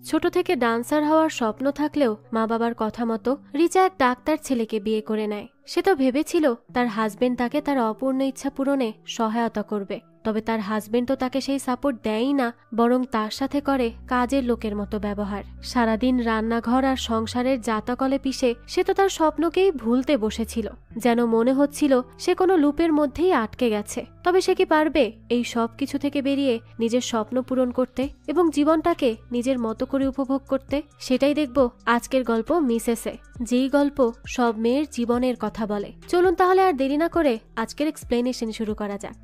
ছোট থেকে ডান্সার হওয়ার স্বপ্ন থাকলেও মা বাবার কথা মতো রিচা এক ডাক্তার ছেলেকে বিয়ে করে নেয়। সে তো ভেবেছিল তার হাজবেন্ড তাকে তার অপূর্ণ ইচ্ছা পূরণে সহায়তা করবে, তবে তার হাজবেন্ড তো তাকে সেই সাপোর্ট দেয়ই না, বরং তার সাথে করে কাজের লোকের মতো ব্যবহার। সারাদিন রান্নাঘর আর সংসারের জাতাকলে পিষে সে তো তার স্বপ্নকেই ভুলতে বসেছিল, যেন মনে হচ্ছিল সে কোনো লুপের মধ্যেই আটকে গেছে। তবে সে কি পারবে এই সব কিছু থেকে বেরিয়ে নিজের স্বপ্ন পূরণ করতে এবং জীবনটাকে নিজের মতো করে উপভোগ করতে? সেটাই দেখব আজকের গল্প মিসেসে, যেই গল্প সব মেয়ের জীবনের কথা বলে। চলুন তাহলে আর দেরি না করে আজকের এক্সপ্লেনেশন শুরু করা যাক।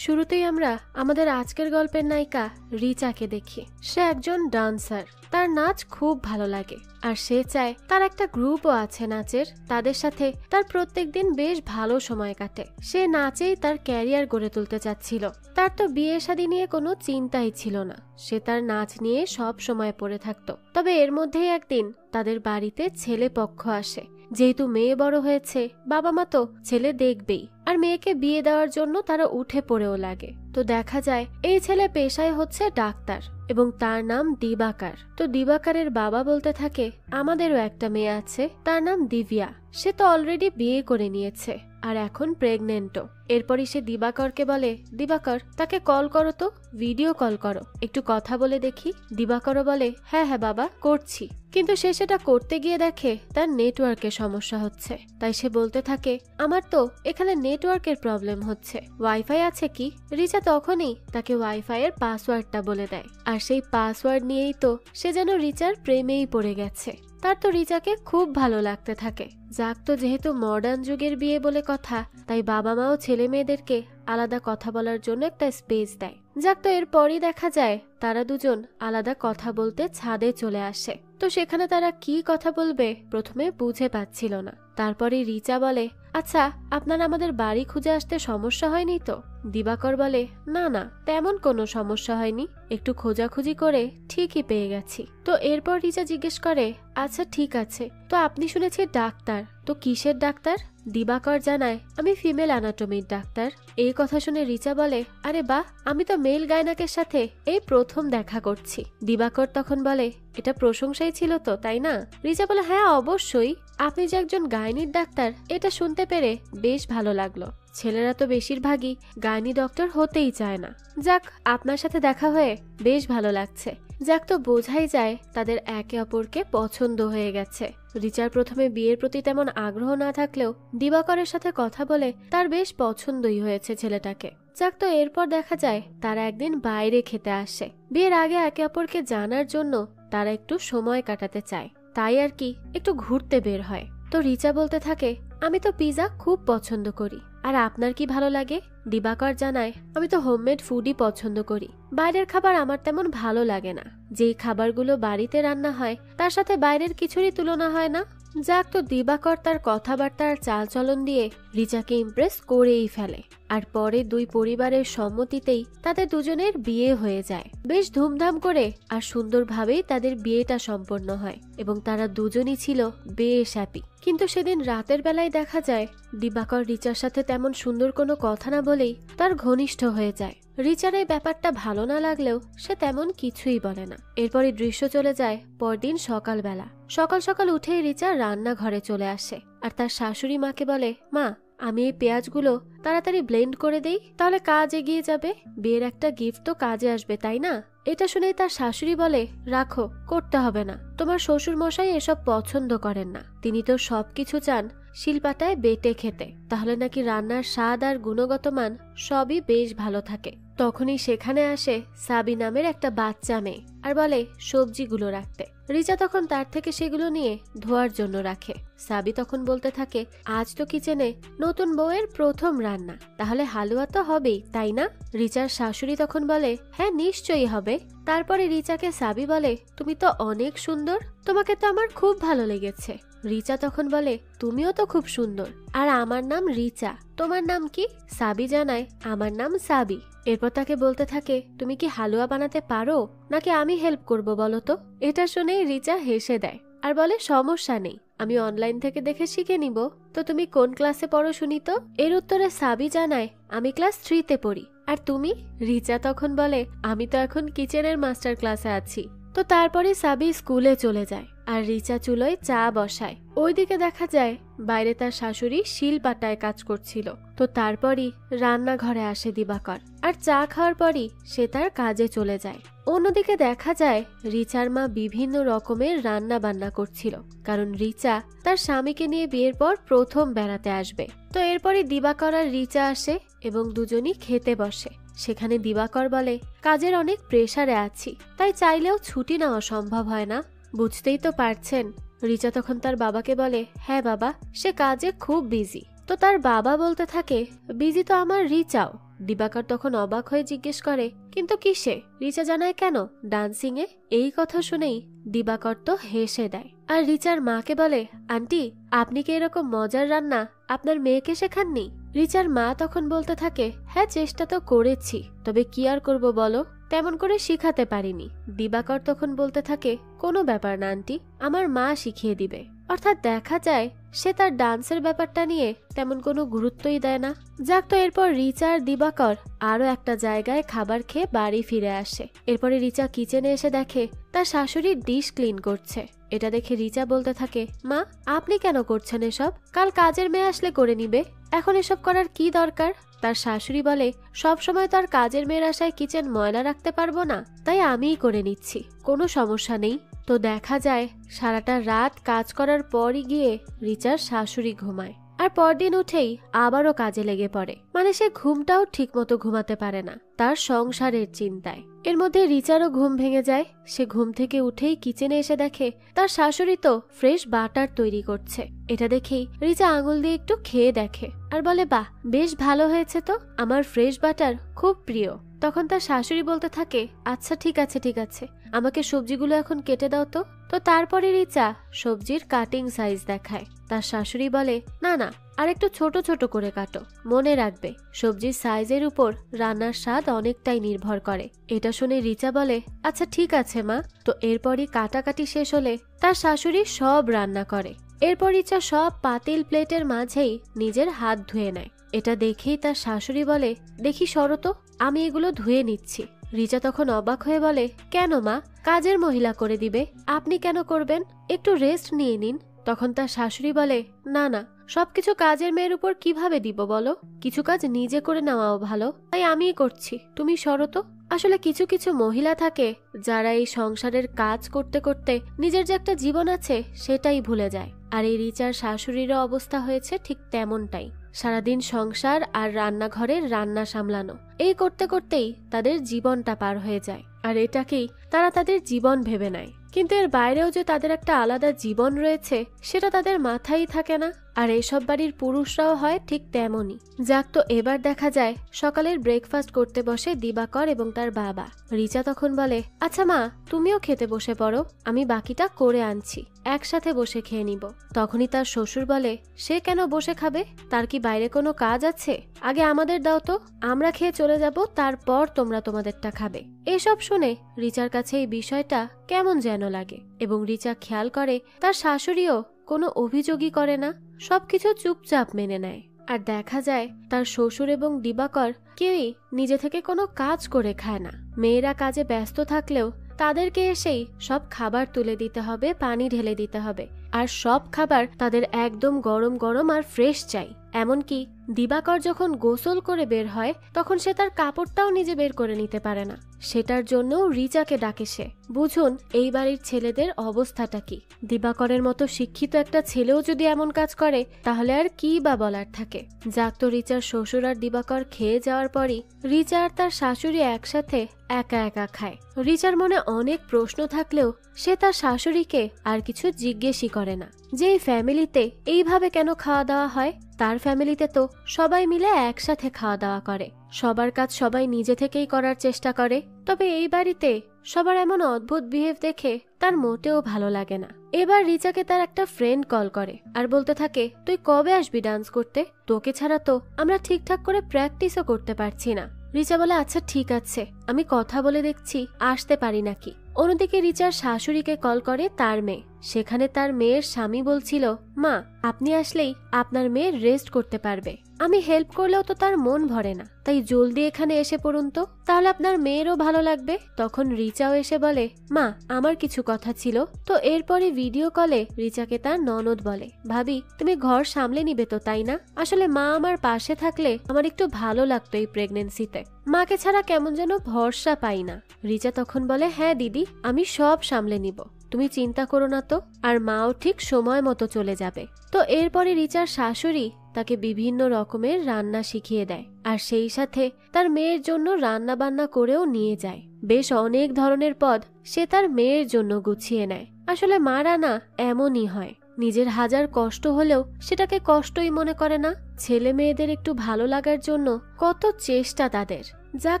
শুরুতেই আমরা আমাদের আজকের গল্পের নায়িকা রিচাকে দেখি। সে একজন ডান্সার, তার নাচ খুব ভালো লাগে আর সে চায় তার একটা গ্রুপও আছে নাচের, তাদের সাথে তার প্রত্যেকদিন বেশ ভালো সময় কাটে। সে নাচেই তার ক্যারিয়ার গড়ে তুলতে চাচ্ছিল। তার তো বিয়ে শাদী নিয়ে কোনো চিন্তাই ছিল না, সে তার নাচ নিয়ে সব সময় পড়ে থাকতো। তবে এর মধ্যেই একদিন তাদের বাড়িতে ছেলে পক্ষ আসে। যেহেতু মেয়ে বড় হয়েছে, বাবা মা তো ছেলে দেখবেই, আর মেয়েকে বিয়ে দেওয়ার জন্য তারা উঠে পড়েও লাগে। তো দেখা যায় এই ছেলে পেশায় হচ্ছে ডাক্তার এবং তার নাম দিবাকর। তো দিবাকরের বাবা বলতে থাকে, আমাদেরও একটা মেয়ে আছে, তার নাম দিব্যা। সে তো অলরেডি বিয়ে করে নিয়েছে আর এখন প্রেগনেন্টও। এরপরই সে দিবাকরকে বলে, দিবাকর তাকে কল করো তো, ভিডিও কল করো, একটু কথা বলে দেখি। দিবাকরও বলে, হ্যাঁ হ্যাঁ বাবা করছি। কিন্তু সে সেটা করতে গিয়ে দেখে তার নেটওয়ার্কের সমস্যা হচ্ছে। তাই সে বলতে থাকে, আমার তো এখানে নেটওয়ার্কের প্রবলেম হচ্ছে, ওয়াইফাই আছে কি? রিচা তখনই তাকে ওয়াইফাই এর পাসওয়ার্ডটা বলে দেয়, আর সেই পাসওয়ার্ড নিয়েই তো সে যেন রিচার প্রেমেই পড়ে গেছে। তার তো রিচাকে খুব ভালো লাগতে থাকে। যাক, তো যেহেতু মডার্ন যুগের বিয়ে বলে কথা, তাই বাবা মাও ছেলে মেয়েদেরকে আলাদা কথা বলার জন্য একটা স্পেস দেয়। যাক, তো এরপরই দেখা যায় তারা দুজন আলাদা কথা বলতে ছাদে চলে আসে। তো সেখানে তারা কি কথা বলবে প্রথমে বুঝে পাচ্ছিল না। তারপরে রিচা বলে, আচ্ছা আপনার আমাদের বাড়ি খুঁজে আসতে সমস্যা হয়নি তো? দিবাকর বলে, না না, তেমন কোনো সমস্যা হয়নি, একটু খোঁজাখুঁজি করে ঠিকই পেয়ে গেছি। তো এরপর রিচা জিজ্ঞেস করে, আচ্ছা ঠিক আছে, তো আপনি শুনেছি ডাক্তার, তো কিসের ডাক্তার? দিবাকর জানায়, আমি ফিমেল অ্যানাটমির ডাক্তার। এই কথা শুনে রিচা বলে, আরে বাহ, আমি তো মেল গায়নাকের সাথে এই প্রথম দেখা করছি। দিবাকর তখন বলে, এটা প্রশংসাই ছিল তো, তাই না? রিচা বলে, হ্যাঁ অবশ্যই, আপনি যে একজন গাইনির ডাক্তার এটা শুনতে পেরে বেশ ভালো লাগলো। ছেলেরা তো বেশিরভাগই গাইনি ডক্টর হতেই চায় না। যাক, আপনার সাথে দেখা হয়ে বেশ ভালো লাগছে। যাক, তো বোঝাই যায় তাদের একে অপরকে পছন্দ হয়ে গেছে। রিচার প্রথমে বিয়ের প্রতি তেমন আগ্রহ না থাকলেও দিবাকরের সাথে কথা বলে তার বেশ পছন্দই হয়েছে ছেলেটাকে। যাক, তো এরপর দেখা যায় তারা একদিন বাইরে খেতে আসে। বিয়ের আগে একে অপরকে জানার জন্য তারা একটু সময় কাটাতে চায়, তাই আর কি একটু ঘুরতে বের হয়। তো রিচা বলতে থাকে, আমি তো পিৎজা খুব পছন্দ করি, আর আপনার কি ভালো লাগে? দিবাকর জানায়, আমি তো হোমমেড ফুডই পছন্দ করি, বাইরের খাবার আমার তেমন ভালো লাগে না। যেই খাবারগুলো বাড়িতে রান্না হয় তার সাথে বাইরের কিছুরই তুলনা হয় না। যাক, তো দিবাকর তার কথাবার্তার চালচলন দিয়ে রিচাকে ইমপ্রেস করেই ফেলে, আর পরে দুই পরিবারের সম্মতিতেই তাদের দুজনের বিয়ে হয়ে যায়। বেশ ধুমধাম করে আর সুন্দরভাবেই তাদের বিয়েটা সম্পন্ন হয় এবং তারা দুজনই ছিল বেশ হ্যাপি। কিন্তু সেদিন রাতের বেলায় দেখা যায় দিবাকর রিচার সাথে তেমন সুন্দর কোনো কথা না বলেই তার ঘনিষ্ঠ হয়ে যায়। রিচার এই ব্যাপারটা ভালো না লাগলেও সে তেমন কিছুই বলে না। এরপরই দৃশ্য চলে যায় পরদিন সকালবেলা। সকাল সকাল উঠেই রিচা রান্নাঘরে চলে আসে আর তার শাশুড়ি মাকে বলে, মা আমি এই পেঁয়াজগুলো তাড়াতাড়ি ব্লেন্ড করে দেই, তাহলে কাজ এগিয়ে যাবে, বিয়ের একটা গিফট তো কাজে আসবে, তাই না? এটা শুনেই তার শাশুড়ি বলে, রাখো, করতে হবে না, তোমার শ্বশুর মশাই এসব পছন্দ করেন না, তিনি তো সবকিছু চান শিলপাটায় বেটে খেতে, তাহলে নাকি রান্নার স্বাদ আর গুণগত মান সবই বেশ ভালো থাকে। তখনই সেখানে আসে সাবি নামের একটা বাচ্চা মেয়ে আর বলে সবজিগুলো রাখতে। রিচা তখন তার থেকে সেগুলো নিয়ে ধোয়ার জন্য রাখে। সাবি তখন বলতে থাকে, আজ তো কিচেনে নতুন বউয়ের প্রথম রান্না, তাহলে হালুয়া তো হবেই, তাই না? রিচার শাশুড়ি তখন বলে, হ্যাঁ নিশ্চয়ই হবে। তারপরে রিচাকে সাবি বলে, তুমি তো অনেক সুন্দর, তোমাকে তো আমার খুব ভালো লেগেছে। রিচা তখন বলে, তুমিও তো খুব সুন্দর, আর আমার নাম রিচা, তোমার নাম কি? সাবি জানায়, আমার নাম সাবি। এরপর তাকে বলতে থাকে, তুমি কি হালুয়া বানাতে পারো নাকি আমি হেল্প করব বলো তো? এটা শুনেই রিচা হেসে দেয় আর বলে, সমস্যা নেই, আমি অনলাইন থেকে দেখে শিখে নিব। তো তুমি কোন ক্লাসে পড়ো শুনি তো? এর উত্তরে সাবি জানায়, আমি ক্লাস 3-তে পড়ি। আর তুমি? রিচা তখন বলে, আমি তো এখন কিচেনের মাস্টার ক্লাসে আছি। তো তো তারপরে সাবি স্কুলে চলে যায় আর রিচা চুলোয় চা বসায়। ওইদিকে দেখা যায় বাইরে তার শাশুড়ি শিল পাটায় কাজ করছিল। তো তারপরই রান্নাঘরে আসে দিবাকর, আর চা খাওয়ার পরই সে তার কাজে চলে যায়। অন্যদিকে দেখা যায় রিচার মা বিভিন্ন রকমের রান্না বান্না করছিল, কারণ রিচা তার স্বামীকে নিয়ে বিয়ের পর প্রথম বেড়াতে আসবে। তো এরপরই দিবাকর আর রিচা আসে এবং দুজনই খেতে বসে। সেখানে দিবাকর বলে, কাজের অনেক প্রেসারে আছি, তাই চাইলেও ছুটি নেওয়া সম্ভব হয় না, বুঝতেই তো পারছেন। রিচা তখন তার বাবাকে বলে, হ্যাঁ বাবা, সে কাজে খুব বিজি। তো তার বাবা বলতে থাকে, বিজি তো আমার রিচাও। দিবাকর তখন অবাক হয়ে জিজ্ঞেস করে, কিন্তু কিসে? রিচা জানায়, কেন, ডান্সিং এ। এই কথা শুনেই দিবাকর তো হেসে দেয় আর রিচার মাকে বলে, আন্টি, আপনি কি এরকম মজার রান্না আপনার মেয়েকে শেখাননি? রিচার মা তখন বলতে থাকে, হ্যাঁ চেষ্টা তো করেছি, তবে কি আর করব বলো, তেমন করে শিখাতে পারিনি। দিবাকর তখন বলতে থাকে, কোনো ব্যাপার না আন্টি, আমার মা শিখিয়ে দিবে। অর্থাৎ দেখা যায় সে তার ডান্সের ব্যাপারটা নিয়ে তেমন কোনো গুরুত্বই দেয় না। যাক, তো এরপর রিচা আর দিবাকর আরো একটা জায়গায় খাবার খেয়ে বাড়ি ফিরে আসে। এরপরে রিচা কিচেনে এসে দেখে তার শাশুড়ি ডিশ ক্লিন করছে। এটা দেখে রিচা বলতে থাকে, মা, আপনি কেন করছেন এসব? কাল কাজের মেয়ে আসলে করে নিবে, এখন এসব করার কি দরকার? তার শাশুড়ি বলে, সব সময় তো আর কাজের মেয়ের আশায় কিচেন ময়লা রাখতে পারবো না, তাই আমিই করে নিচ্ছি, কোনো সমস্যা নেই। তো দেখা যায় সারাটা রাত কাজ করার পরই গিয়ে রিচার শাশুড়ি ঘুমায়, আর পরদিন উঠেই আবারও কাজে লেগে পড়ে। মানে সে ঘুমটাও ঠিক মতো ঘুমাতে পারে না তার সংসারের চিন্তায়। এর মধ্যে রিচারও ঘুম ভেঙে যায়। সে ঘুম থেকে উঠেই কিচেনে এসে দেখে তার শাশুড়ি তো ফ্রেশ বাটার তৈরি করছে। এটা দেখেই রিচা আঙুল দিয়ে একটু খেয়ে দেখে আর বলে, বাহ, বেশ ভালো হয়েছে তো, আমার ফ্রেশ বাটার খুব প্রিয়। তখন তার শাশুড়ি বলতে থাকে, আচ্ছা ঠিক আছে ঠিক আছে, আমাকে সবজিগুলো এখন কেটে দাও তো। তো তারপরে রিচা সবজির কাটিং সাইজ দেখায়। তার শাশুড়ি বলে, না না, আর একটু ছোট ছোট করে কাটো, মনে রাখবে সবজির সাইজের উপর রান্নার স্বাদ অনেকটাই নির্ভর করে। এটা শুনে রিচা বলে, আচ্ছা ঠিক আছে মা। তো এরপরই কাটাকাটি শেষ হলে তার শাশুড়ি সব রান্না করে। এরপর রিচা সব পাতিল প্লেটের মাঝেই নিজের হাত ধুয়ে নেয়। এটা দেখেই তার শাশুড়ি বলে, দেখি সরো তো, আমি এগুলো ধুয়ে নিচ্ছি। রিচা তখন অবাক হয়ে বলে, কেন মা, কাজের মহিলা করে দিবে, আপনি কেন করবেন? একটু রেস্ট নিয়ে নিন। তখন তার শাশুড়ি বলে, না না, সবকিছু কাজের মেয়ের উপর কিভাবে দিব বলো, কিছু কাজ নিজে করে নেওয়াও ভালো, তাই আমিই করছি, তুমি সরো তো। আসলে কিছু কিছু মহিলা থাকে যারা এই সংসারের কাজ করতে করতে নিজের যে একটা জীবন আছে সেটাই ভুলে যায়। আর এই রিচার শাশুড়িরও অবস্থা হয়েছে ঠিক তেমনটাই। সারাদিন সংসার আর রান্নাঘরের রান্না সামলানো, এই করতে করতেই তাদের জীবনটা পার হয়ে যায়, আর এটাকেই তারা তাদের জীবন ভেবে নেয়। কিন্তু এর বাইরেও যে তাদের একটা আলাদা জীবন রয়েছে সেটা তাদের মাথায় থাকে না। আর এইসব বাড়ির পুরুষরাও হয় ঠিক তেমনই। যাক, তো এবার দেখা যায় সকালের ব্রেকফাস্ট করতে বসে দিবাকর এবং তার বাবা। রিচা তখন বলে, আচ্ছা মা, তুমিও খেতে বসে পড়ো, আমি বাকিটা করে আনছি, একসাথে বসে খেয়ে নিব। তখনই তার শ্বশুর বলে, সে কেন বসে খাবে, তার কি বাইরে কোনো কাজ আছে? আগে আমাদের দাও তো, আমরা খেয়ে চলে যাব, তারপর তোমরা তোমাদেরটা খাবে। এসব শুনে রিচার কাছে এই বিষয়টা কেমন যেন লাগে এবং রিচা খেয়াল করে তার শাশুড়িও কোনো অভিযোগই করে না, সবকিছু চুপচাপ মেনে নেয়। আর দেখা যায় তার শ্বশুর এবং দিবাকর কেউই নিজে থেকে কোনো কাজ করে খায় না। মেয়েরা কাজে ব্যস্ত থাকলেও তাদেরকে এসেই সব খাবার তুলে দিতে হবে, পানি ঢেলে দিতে হবে, আর সব খাবার তাদের একদম গরম গরম আর ফ্রেশ চাই। এমনকি দিবাকর যখন গোসল করে বের হয় তখন সে তার কাপড়টাও নিজে বের করে নিতে পারে না। সেটার জন্য রিচাকে ডাকে সে। বুঝুন এই বাড়ির ছেলেদের অবস্থাটা কি। দিবাকরের মতো শিক্ষিত একটা ছেলেও যদি এমন কাজ করে তাহলে আর কি বা বলার থাকে। যাক, তো রিচার শ্বশুর আর দিবাকর খেয়ে যাওয়ার পরই রিচা আর তার শাশুড়ি একসাথে একা একা খায়। রিচার মনে অনেক প্রশ্ন থাকলেও সে তার শাশুড়িকে আর কিছু জিজ্ঞেসই করে না যে এই ফ্যামিলিতে এইভাবে কেন খাওয়া দাওয়া হয়। তার ফ্যামিলিতে তো সবাই মিলে একসাথে খাওয়া দাওয়া করে, সবার কাজ সবাই নিজে থেকেই করার চেষ্টা করে। তবে এই বাড়িতে সবার এমন অদ্ভুত বিহেভ দেখে তার মোটেও ভালো লাগে না। এবার রিচাকে তার একটা ফ্রেন্ড কল করে আর বলতে থাকে, তুই কবে আসবি ডান্স করতে? তোকে ছাড়া তো আমরা ঠিকঠাক করে প্র্যাকটিসও করতে পারছি না। রিচা বলে, আচ্ছা ঠিক আছে, আমি কথা বলে দেখছি আসতে পারি নাকি। অন্যদিকে রিচার শাশুড়িকে কল করে তার মেয়ে সেখানে তার মেয়ের স্বামী বলছিল, মা আপনি আসলেই আপনার মেয়ে রেস্ট করতে পারবে, আমি হেল্প করলেও তো তার মন ভরে না, তাই জলদি এখানে এসে পড়ুন তো, তাহলে আপনার মেয়েরও ভালো লাগবে। তখন রিচাও এসে বলে, মা আমার কিছু কথা ছিল। তো এরপরে ভিডিও কলে রিচাকে তার ননদ বলে, ভাবি তুমি ঘর সামলে নিবে তো, তাই না? আসলে মা আমার পাশে থাকলে আমার একটু ভালো লাগতো এই প্রেগনেন্সিতে, মাকে ছাড়া কেমন যেন ভরসা পাই না। রিচা তখন বলে, হ্যাঁ দিদি আমি সব সামলে নিব, তুমি চিন্তা করো না তো, আর মাও ঠিক সময় মতো চলে যাবে। তো এরপরে রিচার শাশুড়ি তাকে বিভিন্ন রকমের রান্না শিখিয়ে দেয়, আর সেই সাথে তার মেয়ের জন্য রান্না বান্না করেও নিয়ে যায়। বেশ অনেক ধরনের পদ সে তার মেয়ের জন্য গুছিয়ে নেয়। আসলে মারা না এমনই হয়, নিজের হাজার কষ্ট হলেও সেটাকে কষ্টই মনে করে না। ছেলে মেয়েদের একটু ভালো লাগার জন্য কত চেষ্টা তাদের। যাক,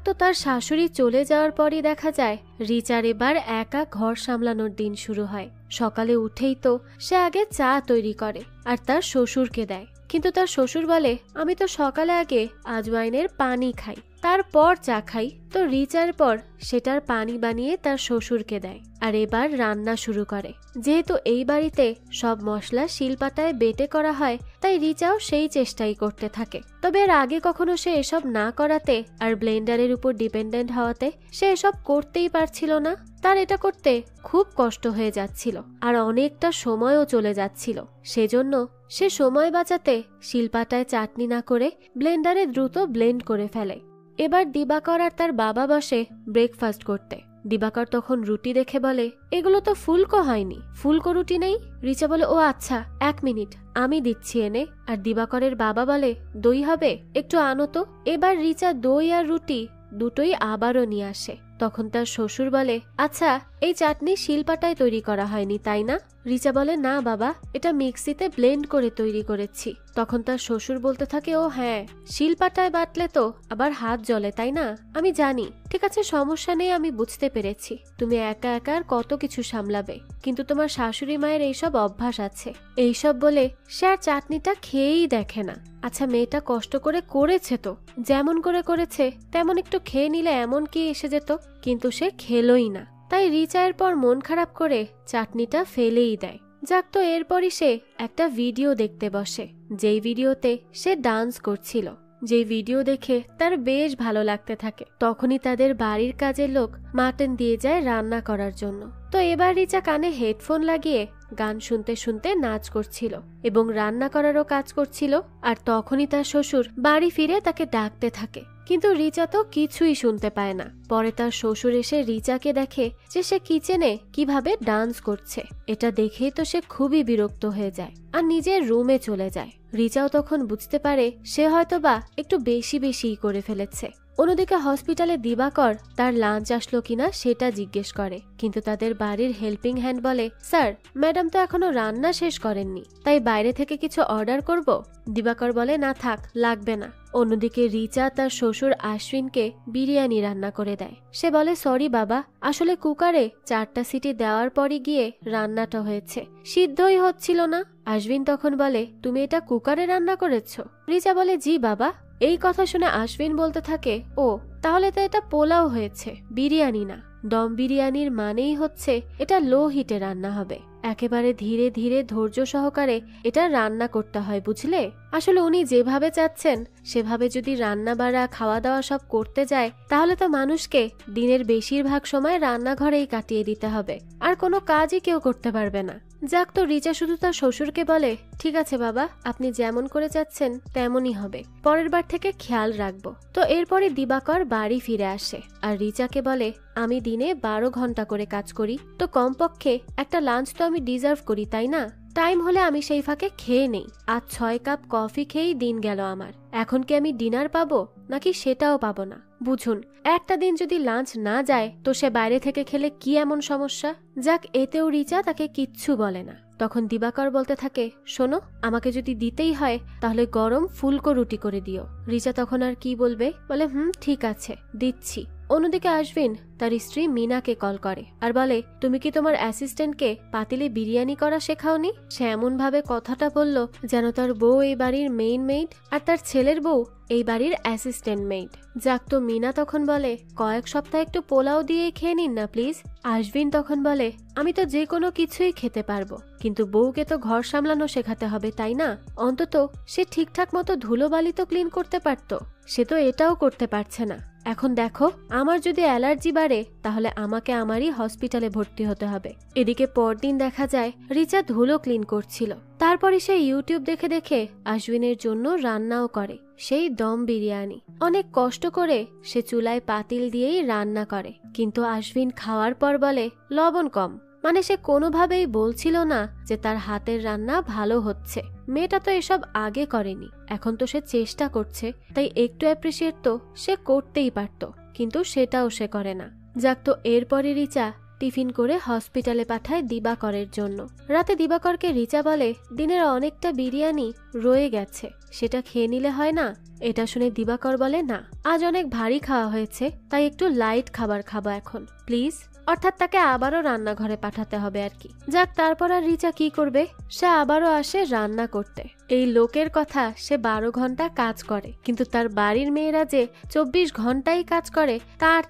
তো তার শাশুড়ি চলে যাওয়ার পরই দেখা যায় রিচার এবার একা ঘর সামলানোর দিন শুরু হয়। সকালে উঠেই তো সে আগে চা তৈরি করে আর তার শ্বশুরকে দেয়, কিন্তু তার শ্বশুর বলে, আমি তো সকালে আগে আজওয়াইনের পানি খাই, তারপর চা খাই। তো রিচার পর সেটার পানি বানিয়ে তার শ্বশুরকে দেয়, আর এবার রান্না শুরু করে। যেহেতু এই বাড়িতে সব মশলা শিলপাটায় বেটে করা হয়, তাই রিচাও সেই চেষ্টাই করতে থাকে। তবে এর আগে কখনো সে এসব না করাতে আর ব্লেন্ডারের উপর ডিপেন্ডেন্ট হওয়াতে সে এসব করতেই পারছিল না। তার এটা করতে খুব কষ্ট হয়ে যাচ্ছিল আর অনেকটা সময়ও চলে যাচ্ছিল। সেজন্য সে সময় বাঁচাতে শিলপাটায় চাটনি না করে ব্লেন্ডারে দ্রুত ব্লেন্ড করে ফেলে। এবার দিবাকর আর তার বাবা বসে ব্রেকফাস্ট করতে। দিবাকর তখন রুটি দেখে বলে, এগুলো তো ফুলকো হয়নি, ফুলকো রুটি নেই? রিচা বলে, ও আচ্ছা 1 মিনিট আমি দিচ্ছি এনে। আর দিবাকরের বাবা বলে, দই হবে, একটু আনো তো। এবার রিচা দই আর রুটি দুটোই আবারও নিয়ে আসে। তখন তার শ্বশুর বলে, আচ্ছা এই চাটনি শিলপাটায় তৈরি করা হয়নি তাই না? রিচা বলে, না বাবা, এটা মিক্সিতে ব্লেন্ড করে তৈরি করেছি। তখন তার শ্বশুর বলতে থাকে, ও হ্যাঁ, শিলপাটায় বাটলে তো আবার হাত জ্বলে তাই না? আমি জানি, ঠিক আছে সমস্যা নেই, আমি বুঝতে পেরেছি তুমি একা একা আর কত কিছু সামলাবে, কিন্তু তোমার শাশুড়ি মায়ের এইসব অভ্যাস আছে। এইসব বলে সে আর চাটনিটা খেয়েই দেখে না। আচ্ছা মেয়েটা কষ্ট করে করেছে তো, যেমন করে করেছে তেমন একটু খেয়ে নিলে এমন কি এসে যেত, কিন্তু সে খেলোই না। তাই রিচায়ের পর মন খারাপ করে চাটনিটা ফেলেই দেয়। যাক, তো এরপরই সে একটা ভিডিও দেখতে বসে, যেই ভিডিওতে সে ডান্স করছিল। যেই ভিডিও দেখে তার বেশ ভালো লাগতে থাকে। তখনই তাদের বাড়ির কাজের লোক মাটন দিয়ে যায় রান্না করার জন্য। তো এবার রিচা কানে হেডফোন লাগিয়ে গান শুনতে শুনতে নাচ করছিল এবং রান্না করারও কাজ করছিল। আর তখনই তার শ্বশুর বাড়ি ফিরে তাকে ডাকতে থাকে, কিন্তু রিচা তো কিছুই শুনতে পায় না। পরে তার শ্বশুর এসে রিচাকে দেখে যে সে কিচেনে কিভাবে ডান্স করছে। এটা দেখেই তো সে খুবই বিরক্ত হয়ে যায় আর নিজের রুমে চলে যায়। রিচাও তখন বুঝতে পারে সে হয়তোবা একটু বেশি বেশিই করে ফেলেছে। অন্যদিকে হসপিটালে দিবাকর তার লাঞ্চ আসলো কিনা সেটা জিজ্ঞেস করে, কিন্তু তাদের বাড়ির হেল্পিং হ্যান্ড বলে, স্যার ম্যাডাম তো এখনো রান্না শেষ করেননি, তাই বাইরে থেকে কিছু অর্ডার করব? দিবাকর বলে, না থাক, লাগবে না। অন্যদিকে রিচা তার শ্বশুর আশ্বিনকে বিরিয়ানি রান্না করে দেয়। সে বলে, সরি বাবা, আসলে কুকারে 4টা সিটি দেওয়ার পরই গিয়ে রান্নাটা হয়েছে, সিদ্ধই হচ্ছিল না। আশ্বিন তখন বলে, তুমি এটা কুকারে রান্না করেছো? রিচা বলে, জি বাবা। এই কথা শুনে আশ্বিন বলতে থাকে, ও তাহলে তো এটা পোলাও হয়েছে, বিরিয়ানি না। দম বিরিয়ানির মানেই হচ্ছে এটা লো হিটে রান্না হবে, একেবারে ধীরে ধীরে ধৈর্য সহকারে এটা রান্না করতে হয়, বুঝলে? আসলে উনি যেভাবে চাচ্ছেন সেভাবে যদি রান্না বাড়া খাওয়া দাওয়া সব করতে যায়, তাহলে তো মানুষকে দিনের বেশিরভাগ সময় রান্নাঘরেই কাটিয়ে দিতে হবে, আর কোনো কাজই কেউ করতে পারবে না। যাক, তো রিচা শুধু তার শ্বশুরকে বলে, ঠিক আছে বাবা, আপনি যেমন করে চাচ্ছেন তেমনই হবে, পরের বার থেকে খেয়াল রাখবো। তো এরপরে দিবাকর বাড়ি ফিরে আসে আর রিচাকে বলে, আমি দিনে 12 ঘন্টা করে কাজ করি, তো কমপক্ষে একটা লাঞ্চ তো আমি ডিজার্ভ করি তাই না? টাইম হলে আমি সেই ফাঁকে খেয়ে নেই। আজ 6 কাপ কফি খেয়েই দিন গেল আমার। এখন কি আমি ডিনার পাবো নাকি সেটাও পাবো না? বুঝুন, একটা দিন যদি লাঞ্চ না যায় তো সে বাইরে থেকে খেলে কি এমন সমস্যা? যাক, এতেও রিচা তাকে কিচ্ছু বলে না। তখন দিবাকর বলতে থাকে, শোনো, আমাকে যদি দিতেই হয় তাহলে গরম ফুলকো রুটি করে দিও। রিচা তখন আর কি বলবে, বলে, ঠিক আছে দিচ্ছি। অন্যদিকে আশ্বিন তার স্ত্রী মিনাকে কল করে আর বলে, তুমি কি তোমার অ্যাসিস্ট্যান্টকে পাতিলে বিরিয়ানি করা শেখাওনি? সে এমন ভাবে কথাটা বলল যেন তার বউ এই বাড়ির মেইন মেইড আর তার ছেলের বউ এই বাড়ির অ্যাসিস্ট্যান্ট মেইড। যাক, তো মিনা তখন বলে, কয়েক সপ্তাহ একটু পোলাও দিয়ে খেয়ে নিন না প্লিজ। আশ্বিন তখন বলে, আমি তো যে কোনো কিছুই খেতে পারবো, কিন্তু বউকে তো ঘর সামলানো শেখাতে হবে, তাই না? অন্তত সে ঠিকঠাক মতো ধুলোবালি তো ক্লিন করতে পারতো, সে তো এটাও করতে পারছে না। এখন দেখো, আমার যদি অ্যালার্জি বাড়ে তাহলে আমাকে আমারই হসপিটালে ভর্তি হতে হবে। এদিকে পরদিন দেখা যায় রিচা ধুলো ক্লিন করছিল। তারপরে সে ইউটিউব দেখে দেখে আশ্বিনের জন্য রান্নাও করে, সেই দম বিরিয়ানি। অনেক কষ্ট করে সে চুলায় পাতিল দিয়েই রান্না করে, কিন্তু আশ্বিন খাওয়ার পর বলে লবণ কম। মানে সে কোনোভাবেই বলছিল না যে তার হাতের রান্না ভালো হচ্ছে। মেয়েটা তো এসব আগে করেনি, এখন তো সে চেষ্টা করছে, তাই একটু অ্যাপ্রিসিয়েট তো সে করতেই পারত, কিন্তু সেটাও সে করে না। যাক, তো এরপরে রিচা টিফিন করে হসপিটালে পাঠায় দিবাকরের জন্য। রাতে দিবাকরকে রিচা বলে, দিনের অনেকটা বিরিয়ানি রয়ে গেছে, সেটা খেয়ে নিলে হয় না? এটা শুনে দিবাকর বলে, না, আজ অনেক ভারী খাওয়া হয়েছে, তাই একটু লাইট খাবার খাবো এখন প্লিজ। অর্থাৎ তাকে আবারও রান্নাঘরে পাঠাতে হবে আর কি। যাক, তারপর আর রিচা কি করবে, সে আবারও আসে রান্না করতে। এই লোকের কথা, সে 12 ঘন্টা কাজ করে, কিন্তু তার বাড়ির মেয়েরা যে 24 ঘন্টাই কাজ করে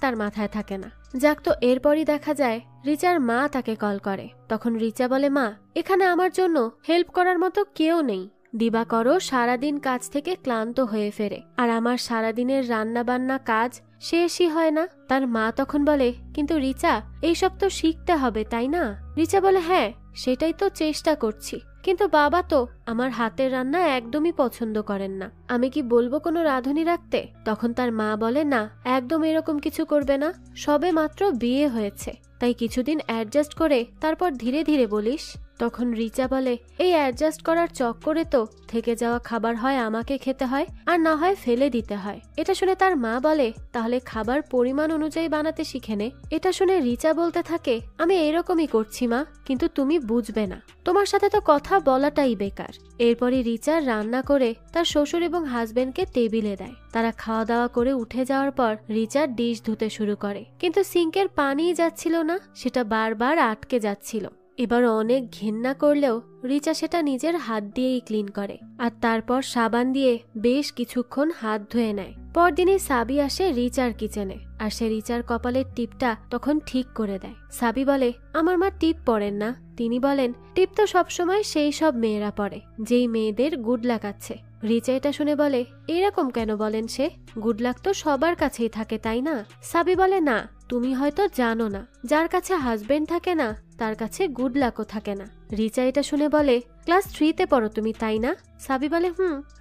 তার মাথায় থাকে না। যাক, তো এরপরই দেখা যায় রিচার মা তাকে কল করে। তখন রিচা বলে, মা, এখানে আমার জন্য হেল্প করার মতো কেউ নেই। দিবাকরও সারাদিন কাজ থেকে ক্লান্ত হয়ে ফেরে, আর আমার সারাদিনের রান্না বান্না কাজ শেষই হয় না। তার মা তখন বলে, কিন্তু রিচা, এইসব তো শিখতে হবে, তাই না? রিচা বলে, হ্যাঁ, সেটাই তো চেষ্টা করছি, কিন্তু বাবা তো আমার হাতের রান্না একদমই পছন্দ করেন না। আমি কি বলবো কোনো রাঁধুনি রাখতে? তখন তার মা বলে, না, একদম এরকম কিছু করবে না, সবে মাত্র বিয়ে হয়েছে, তাই কিছুদিন অ্যাডজাস্ট করে তারপর ধীরে ধীরে বলিস। তখন রিচা বলে, এই অ্যাডজাস্ট করার চক্করে তো থেকে যাওয়া খাবার হয় আমাকে খেতে হয়, আর না হয় ফেলে দিতে হয়। এটা শুনে তার মা বলে, তাহলে খাবার পরিমাণ অনুযায়ী বানাতে শিখে নে। এটা শুনে রিচা বলতে থাকে, আমি এরকমই করছি মা, কিন্তু তুমি বুঝবে না, তোমার সাথে তো কথা বলাটাই বেকার। এরপরই রিচা রান্না করে তার শ্বশুর এবং হাজবেন্ডকে টেবিলে দেয়। তারা খাওয়া দাওয়া করে উঠে যাওয়ার পর রিচা ডিশ ধুতে শুরু করে, কিন্তু সিঙ্কের পানিই যাচ্ছিল না, সেটা বারবার আটকে যাচ্ছিল। এবার অনেক ঘেন্না করলেও রিচা সেটা নিজের হাত দিয়েই ক্লিন করে, আর তারপর সাবান দিয়ে বেশ কিছুক্ষণ হাত ধুয়ে নেয়। পরদিনই সাবি আসে রিচার কিচেনে, আর সে রিচার কপালের টিপটা তখন ঠিক করে দেয়। সাবি বলে, আমার মা টিপ পরেন না। তিনি বলেন, টিপ তো সবসময় সেই সব মেয়েরা পরে যেই মেয়েদের গুড লাক আছে। রিচা এটা শুনে বলে, এরকম কেন বলেন? সে গুড লাক তো সবার কাছেই থাকে, তাই না? সাবি বলে, না, তুমি হয়তো জানো না, যার কাছে হাজবেন্ড থাকে না তার কাছে গুড লাকও থাকে না। রিচা এটা শুনে বলে, ক্লাস 3তে পড়ো তুমি, তাই না? সাবি বলে,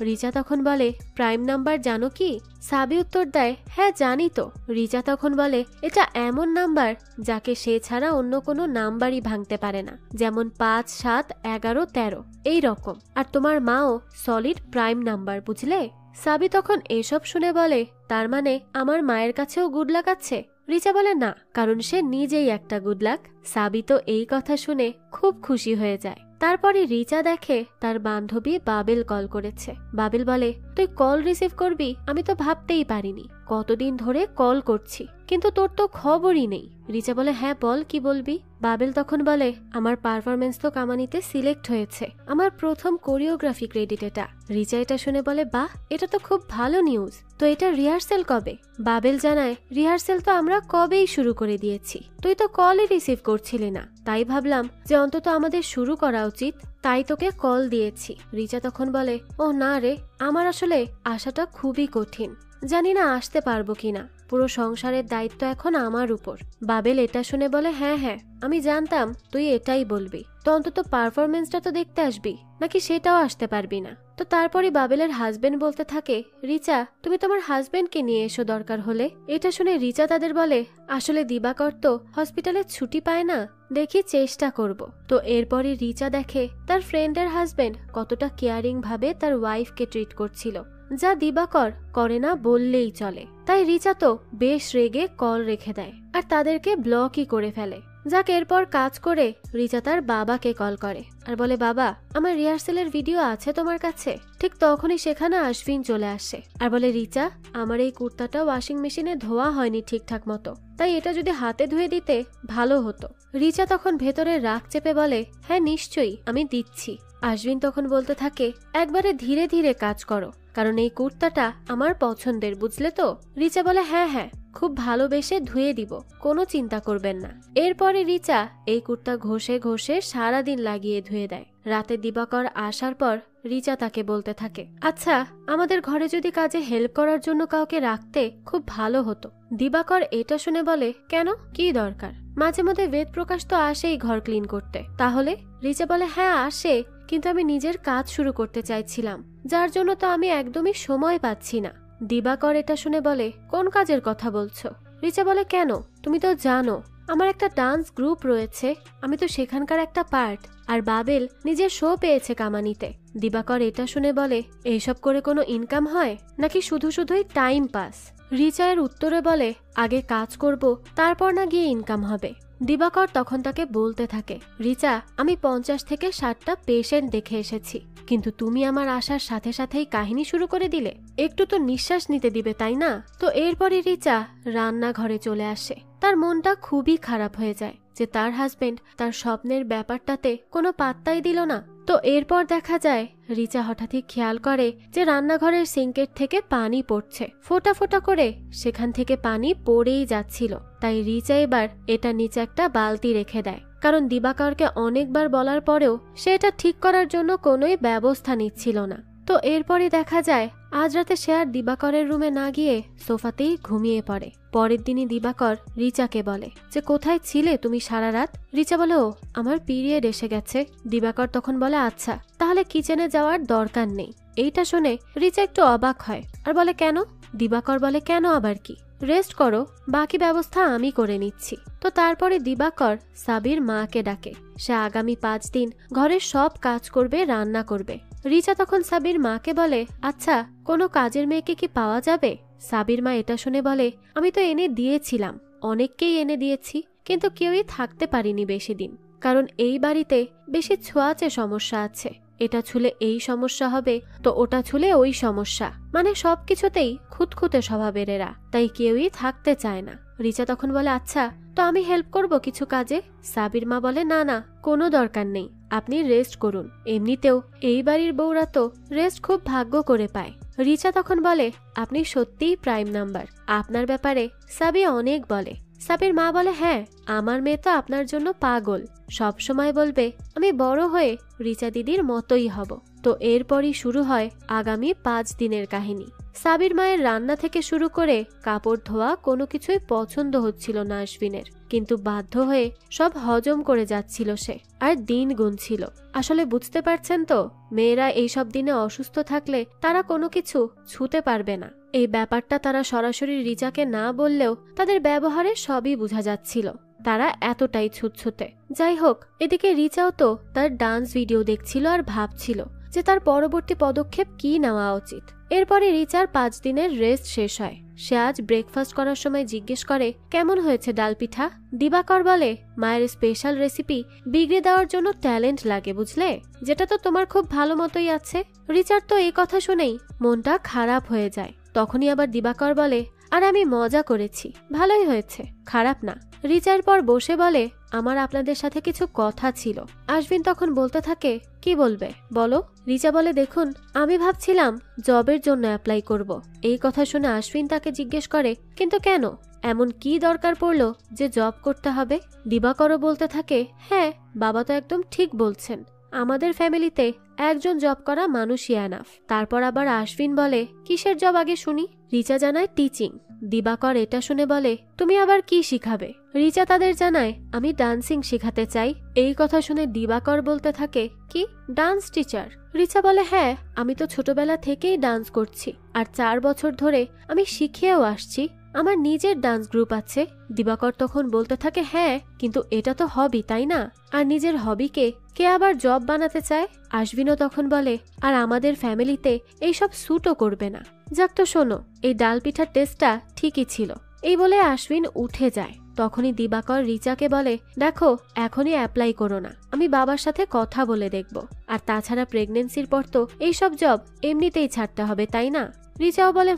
রিচা তখন বলে, প্রাইম নাম্বার জানো কি? সাবি উত্তর দেয়, হ্যাঁ জানি তো। রিচা তখন বলে, এটা এমন নাম্বার যাকে সে ছাড়া অন্য কোনো নাম্বারই ভাঙতে পারে না, যেমন 5, 7, 11, 13 এই রকম। আর তোমার মাও সলিড প্রাইম নাম্বার, বুঝলে? সাবি তখন এসব শুনে বলে, তার মানে আমার মায়ের কাছেও গুড লাক আছে? রিচা বলে, না, কারণ সে নিজেই একটা গুড লাক। সাবি তো এই কথা শুনে খুব খুশি হয়ে যায়। তারপরে রিচা দেখে তার বান্ধবী বাবেল কল করেছে। বাবেল বলে, তুই কল রিসিভ করবি আমি তো ভাবতেই পারিনি, কতদিন ধরে কল করছি, কিন্তু তোর তো খবরই নেই। রিচা বলে, হ্যাঁ বল, কি বলবি? বাবেল তখন বলে, আমার পারফরমেন্স তো কামানিতে সিলেক্ট হয়েছে, আমার প্রথম কোরিওগ্রাফি ক্রেডিট এটা। রিচা এটা শুনে বলে, বাহ, এটা তো খুব ভালো নিউজ, তো এটা রিহার্সেল কবে? বাবেল জানায়, রিহার্সেল তো আমরা কবেই শুরু করে দিয়েছি, তুই তো কলই রিসিভ করছিলি না, তাই ভাবলাম যে অন্তত আমাদের শুরু করা উচিত, তাই তোকে কল দিয়েছি। রিচা তখন বলে, ও না রে, আমার আসলে আসাটা খুবই কঠিন, জানি না আসতে পারবো কিনা, পুরো সংসারের দায়িত্ব এখন আমার উপর। বাবেল এটা শুনে বলে, হ্যাঁ হ্যাঁ, আমি জানতাম তুই এটাই বলবি, তো অন্তত পারফরমেন্সটা তো দেখতে আসবি, নাকি সেটাও আসতে পারবি না? তো তারপরে বাবেলের হাজবেন্ড বলতে থাকে, রিচা, তুমি তোমার হাজবেন্ডকে নিয়ে এসো দরকার হলে। এটা শুনে রিচা তাদের বলে, আসলে দিবাকর তো হসপিটালে ছুটি পায় না, দেখি চেষ্টা করব। তো এরপরে রিচা দেখে তার ফ্রেন্ডের হাজবেন্ড কতটা কেয়ারিং ভাবে তার ওয়াইফকে ট্রিট করছিল, যা দিবাকর করে না বললেই চলে। তাই রিচা তো বেশ রেগে কল রেখে দেয় আর তাদেরকে ব্লকই করে ফেলে। যাক এরপর কাজ করে রিচা তার বাবাকে কল করে আর বলে, বাবা আমার রিহার্সেলের ভিডিও আছে তোমার কাছে? ঠিক তখনই সেখানে আশ্বিন চলে আসে আর বলে, রিচা আমার এই কুর্তাটা ওয়াশিং মেশিনে ধোয়া হয়নি ঠিকঠাক মতো, তাই এটা যদি হাতে ধুয়ে দিতে ভালো হতো। রিচা তখন ভেতরে রাগ চেপে বলে, হ্যাঁ নিশ্চয়ই আমি দিচ্ছি। আশ্বিন তখন বলতে থাকে, একবারে ধীরে ধীরে কাজ করো, কারণ এই কুর্তাটা আমার পছন্দের, বুঝলে তো? রিচা বলে, হ্যাঁ হ্যাঁ খুব ভালোবেসে ধুয়ে দিব, কোনো চিন্তা করবেন না। এরপরে রিচা এই কুর্তা ঘষে ঘষে সারাদিন লাগিয়ে ধুয়ে দেয়। রাতে দিবাকর আসার পর রিচা তাকে বলতে থাকে, আচ্ছা আমাদের ঘরে যদি কাজে হেল্প করার জন্য কাউকে রাখতে খুব ভালো হতো। দিবাকর এটা শুনে বলে, কেন, কি দরকার? মাঝে মধ্যে বেদ প্রকাশ তো আসেই ঘর ক্লিন করতে। তাহলে? রিচা বলে, হ্যাঁ আসে, কিন্তু আমি নিজের কাজ শুরু করতে চাইছিলাম, যার জন্য তো আমি একদমই সময় পাচ্ছি না। দিবাকর এটা শুনে বলে, কোন কাজের কথা বলছো? রিচা বলে, কেন, তুমি তো জানো আমার একটা ডান্স গ্রুপ রয়েছে, আমি তো সেখানকার একটা পার্ট, আর বাবেল নিজের শো পেয়েছে কামানিতে। দিবাকর এটা শুনে বলে, এইসব করে কোনো ইনকাম হয় নাকি শুধু শুধুই টাইম পাস? রিচা এর উত্তরে বলে, আগে কাজ করব, তারপর না গিয়ে ইনকাম হবে। দিবাকর তখন তাকে বলতে থাকে, রিচা আমি 50 থেকে 60টা পেশেন্ট দেখে এসেছি, কিন্তু তুমি আমার আসার সাথে সাথেই কাহিনী শুরু করে দিলে, একটু তো নিঃশ্বাস নিতে দিবে তাই না? তো এরপরে রিচা রান্নাঘরে চলে আসে। তার মনটা খুবই খারাপ হয়ে যায় যে তার হাজবেন্ড তার স্বপ্নের ব্যাপারটাতে কোনো পাত্তাই দিল না। তো এরপর দেখা যায় রিচা হঠাৎই খেয়াল করে যে রান্নাঘরের সিঙ্কের থেকে পানি পড়ছে, ফোঁটা ফোঁটা করে সেখান থেকে পানি পড়েই যাচ্ছিল। তাই রিচা এবার এটা নিচে একটা বালতি রেখে দেয়, কারণ দিবাকরকে অনেকবার বলার পরেও সে এটা ঠিক করার জন্য কোনোই ব্যবস্থা নিচ্ছিল না। তো এরপরই দেখা যায় আজ রাতে সে আর দিবাকরের রুমে না গিয়ে সোফাতেই ঘুমিয়ে পড়ে। পরের দিনই দিবাকর রিচাকে বলে যে, কোথায় ছিলে তুমি সারা রাত? রিচা বলে, ও আমার পিরিয়ড এসে গেছে। দিবাকর তখন বলে, আচ্ছা তাহলে কিচেনে যাওয়ার দরকার নেই। এইটা শুনে রিচা একটু অবাক হয় আর বলে, কেন? দিবাকর বলে, কেন আবার কি, রেস্ট করো, বাকি ব্যবস্থা আমি করে নিচ্ছি। তো তারপরে দিবাকর সাবির মাকে ডাকে, সে আগামী 5 দিন ঘরের সব কাজ করবে, রান্না করবে। রিচা তখন সাবির মাকে বলে, আচ্ছা কোনো কাজের মেয়েকে কি পাওয়া যাবে? সাবির মা এটা শুনে বলে, আমি তো এনে দিয়েছিলাম, অনেককেই এনে দিয়েছি, কিন্তু কেউই থাকতে পারিনি বেশি দিন, কারণ এই বাড়িতে বেশি ছোঁয়াচে সমস্যা আছে। এটা ছুলে এই সমস্যা হবে, তো ওটা ছুলে ওই সমস্যা, মানে সবকিছুতেই খুঁতখুঁতে স্বভাবের এরা, তাই কেউই থাকতে চায় না। রিচা তখন বলে, আচ্ছা তো আমি হেল্প করব কিছু কাজে? সাবির মা বলে, না না কোনো দরকার নেই, আপনি রেস্ট করুন, এমনিতেও এই বাড়ির বউরা তো রেস্ট খুব ভাগ্য করে পায়। রিচা তখন বলে, আপনি সত্যিই প্রাইম নাম্বার, আপনার ব্যাপারে সাবি অনেক বলে। সাবির মা বলে, হ্যাঁ আমার মেয়ে তো আপনার জন্য পাগল, সব সময় বলবে আমি বড় হয়ে রিচা দিদির মতোই হব। তো এরপরই শুরু হয় আগামী 5 দিনের কাহিনী। সাবির মায়ের রান্না থেকে শুরু করে কাপড় ধোয়া কোনো কিছুই পছন্দ হচ্ছিল না আশ্বিনের, কিন্তু বাধ্য হয়ে সব হজম করে যাচ্ছিল সে, আর দিন গুনছিল। আসলে বুঝতে পারছেন তো, মেয়েরা এইসব দিনে অসুস্থ থাকলে তারা কোনো কিছু ছুঁতে পারবে না। এই ব্যাপারটা তারা সরাসরি রিচাকে না বললেও তাদের ব্যবহারে সবই বোঝা যাচ্ছিল, তারা এতটাই ছুতছুতে। যাই হোক, এদিকে রিচাও তো তার ডান্স ভিডিও দেখছিল আর ভাবছিল যে তার পরবর্তী পদক্ষেপ কি নেওয়া উচিত। এরপরে রিচার 5 দিনের রেস্ট শেষ হয়। সে আজ ব্রেকফাস্ট করার সময় জিজ্ঞেস করে, কেমন হয়েছে ডাল পিঠা? দিবাকর বলে, মায়ের স্পেশাল রেসিপি বিগড়ে দেওয়ার জন্য ট্যালেন্ট লাগে বুঝলে, যেটা তো তোমার খুব ভালো মতোই আছে। রিচার তো এই কথা শুনেই মনটা খারাপ হয়ে যায়। তখনই আবার দিবাকর বলে, আর আমি মজা করেছি, ভালোই হয়েছে, খারাপ না। রিচার পর বসে বলে, আমার আপনাদের সাথে কিছু কথা ছিল। আশ্বিন তখন বলতে থাকে, কি বলবে বলো? রিচা বলে, দেখুন আমি ভাবছিলাম জবের জন্য অ্যাপ্লাই করব। এই কথা শুনে আশ্বিন তাকে জিজ্ঞেস করে, কিন্তু কেন, এমন কি দরকার পড়লো যে জব করতে হবে? দিবাকরও বলতে থাকে, হ্যাঁ বাবা তো একদম ঠিক বলছেন, আমাদের ফ্যামিলিতে একজন জব করা মানুষই এনাফ। তারপর আবার আশ্বিন বলে, কিসের জব আগে শুনি? রিচা জানায় টিচিং। দিবাকর এটা শুনে বলে, তুমি আবার কি শিখাবে? রিচা তাদের জানায়, আমি ডান্সিং শিখাতে চাই। এই কথা শুনে দিবাকর বলতে থাকে, কি ডান্স টিচার? রিচা বলে, হ্যাঁ আমি তো ছোটবেলা থেকেই ডান্স করছি, আর 4 বছর ধরে আমি শিখেও আসছি, আমার নিজের ডান্স গ্রুপ আছে। দিবাকর তখন বলতে থাকে, হ্যাঁ কিন্তু এটা তো হবি তাই না, আর নিজের হবিকে কে আবার জব বানাতে চায়? আশ্বিনও তখন বলে, আর আমাদের ফ্যামিলিতে এইসব স্যুটও করবে না। যাক তো শোনো, এই ডাল পিঠার টেস্টটা ঠিকই ছিল। এই বলে আশ্বিন উঠে যায়। তখনই দিবাকর রিচাকে বলে, দেখো এখনই অ্যাপ্লাই করো না, আমি বাবার সাথে কথা বলে দেখব। আর তাছাড়া প্রেগনেন্সির পর তো এইসব জব এমনিতেই ছাড়তে হবে, তাই না? রিচাও বলে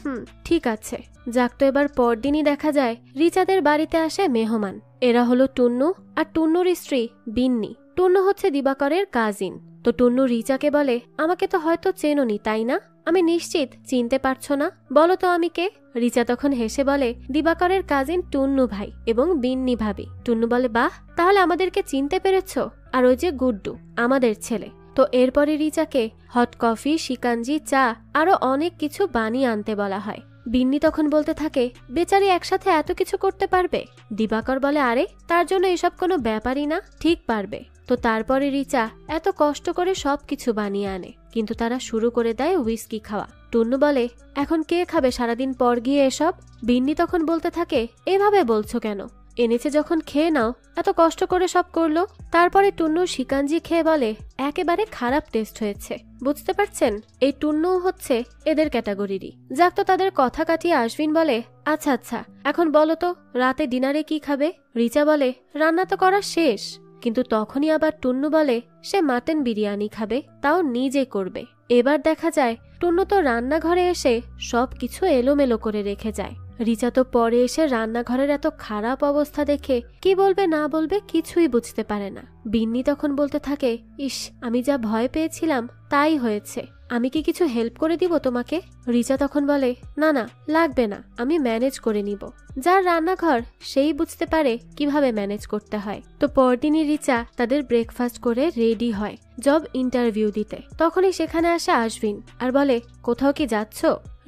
ঠিক আছে। যাক, তো এবার পরদিনই দেখা যায় রিচাদের বাড়িতে আসে মেহমান। এরা হলো টুন্নু আর টুন্নুর স্ত্রী বিন্নি। টুন্নু হচ্ছে দিবাকরের কাজিন। তো টুন্নু রিচাকে বলে, আমাকে তো হয়তো চেনোনি তাই না? আমি নিশ্চিত চিনতে পারছো না, বলো তো আমি কে? রিচা তখন হেসে বলে, দিবাকরের কাজিন টুন্নু ভাই এবং বিন্নি ভাবি। টুন্নু বলে, বাহ, তাহলে আমাদেরকে চিনতে পেরেছো। আর ওই যে গুড্ডু, আমাদের ছেলে। তো এরপরে রিচাকে হট কফি, শিকাঞ্জি, চা আরো অনেক কিছু বানিয়ে আনতে বলা হয়। বিন্নি তখন বলতে থাকে, বেচারি একসাথে এত কিছু করতে পারবে? দিবাকর বলে, আরে তার জন্য এসব কোনো ব্যাপারই না, ঠিক পারবে। তো তারপরে রিচা এত কষ্ট করে সবকিছু বানিয়ে আনে, কিন্তু তারা শুরু করে দেয় উইস্কি খাওয়া। টুন্নু বলে, এখন কে খাবে সারাদিন পর গিয়ে এসব? বিন্নি তখন বলতে থাকে, এভাবে বলছো কেন? এনেছে যখন খেয়ে নাও, এত কষ্ট করে সব করলো। তারপরে টুন্নু শিকাঞ্জি খেয়ে বলে, একেবারে খারাপ টেস্ট হয়েছে। বুঝতে পারছেন, এই টুন্নু হচ্ছে এদের ক্যাটাগরিরই। যাক, তো তাদের কথা কাটিয়ে আশ্বিন বলে, আচ্ছা আচ্ছা, এখন বলো তো রাতে ডিনারে কি খাবে? রিচা বলে, রান্না তো করা শেষ। কিন্তু তখনই আবার টুন্নু বলে, সে মাটন বিরিয়ানি খাবে, তাও নিজে করবে। এবার দেখা যায় টুন্নু তো রান্নাঘরে এসে সবকিছু এলোমেলো করে রেখে যায়। রিচা তো পরে এসে রান্নাঘরের এত খারাপ অবস্থা দেখে কি বলবে না বলবে কিছুই বুঝতে পারে না। বিন্নি তখন বলতে থাকে, ইস, আমি যা ভয় পেয়েছিলাম তাই হয়েছে। আমি কি কিছু হেল্প করে দিব তোমাকে? রিচা তখন বলে, না না, লাগবে না, আমি ম্যানেজ করে নিব। যার রান্নাঘর সেই বুঝতে পারে কিভাবে ম্যানেজ করতে হয়। তো পরদিনই রিচা তাদের ব্রেকফাস্ট করে রেডি হয় জব ইন্টারভিউ দিতে। তখনই সেখানে আসে আশ্বিন আর বলে, কোথাও কি যাচ্ছ?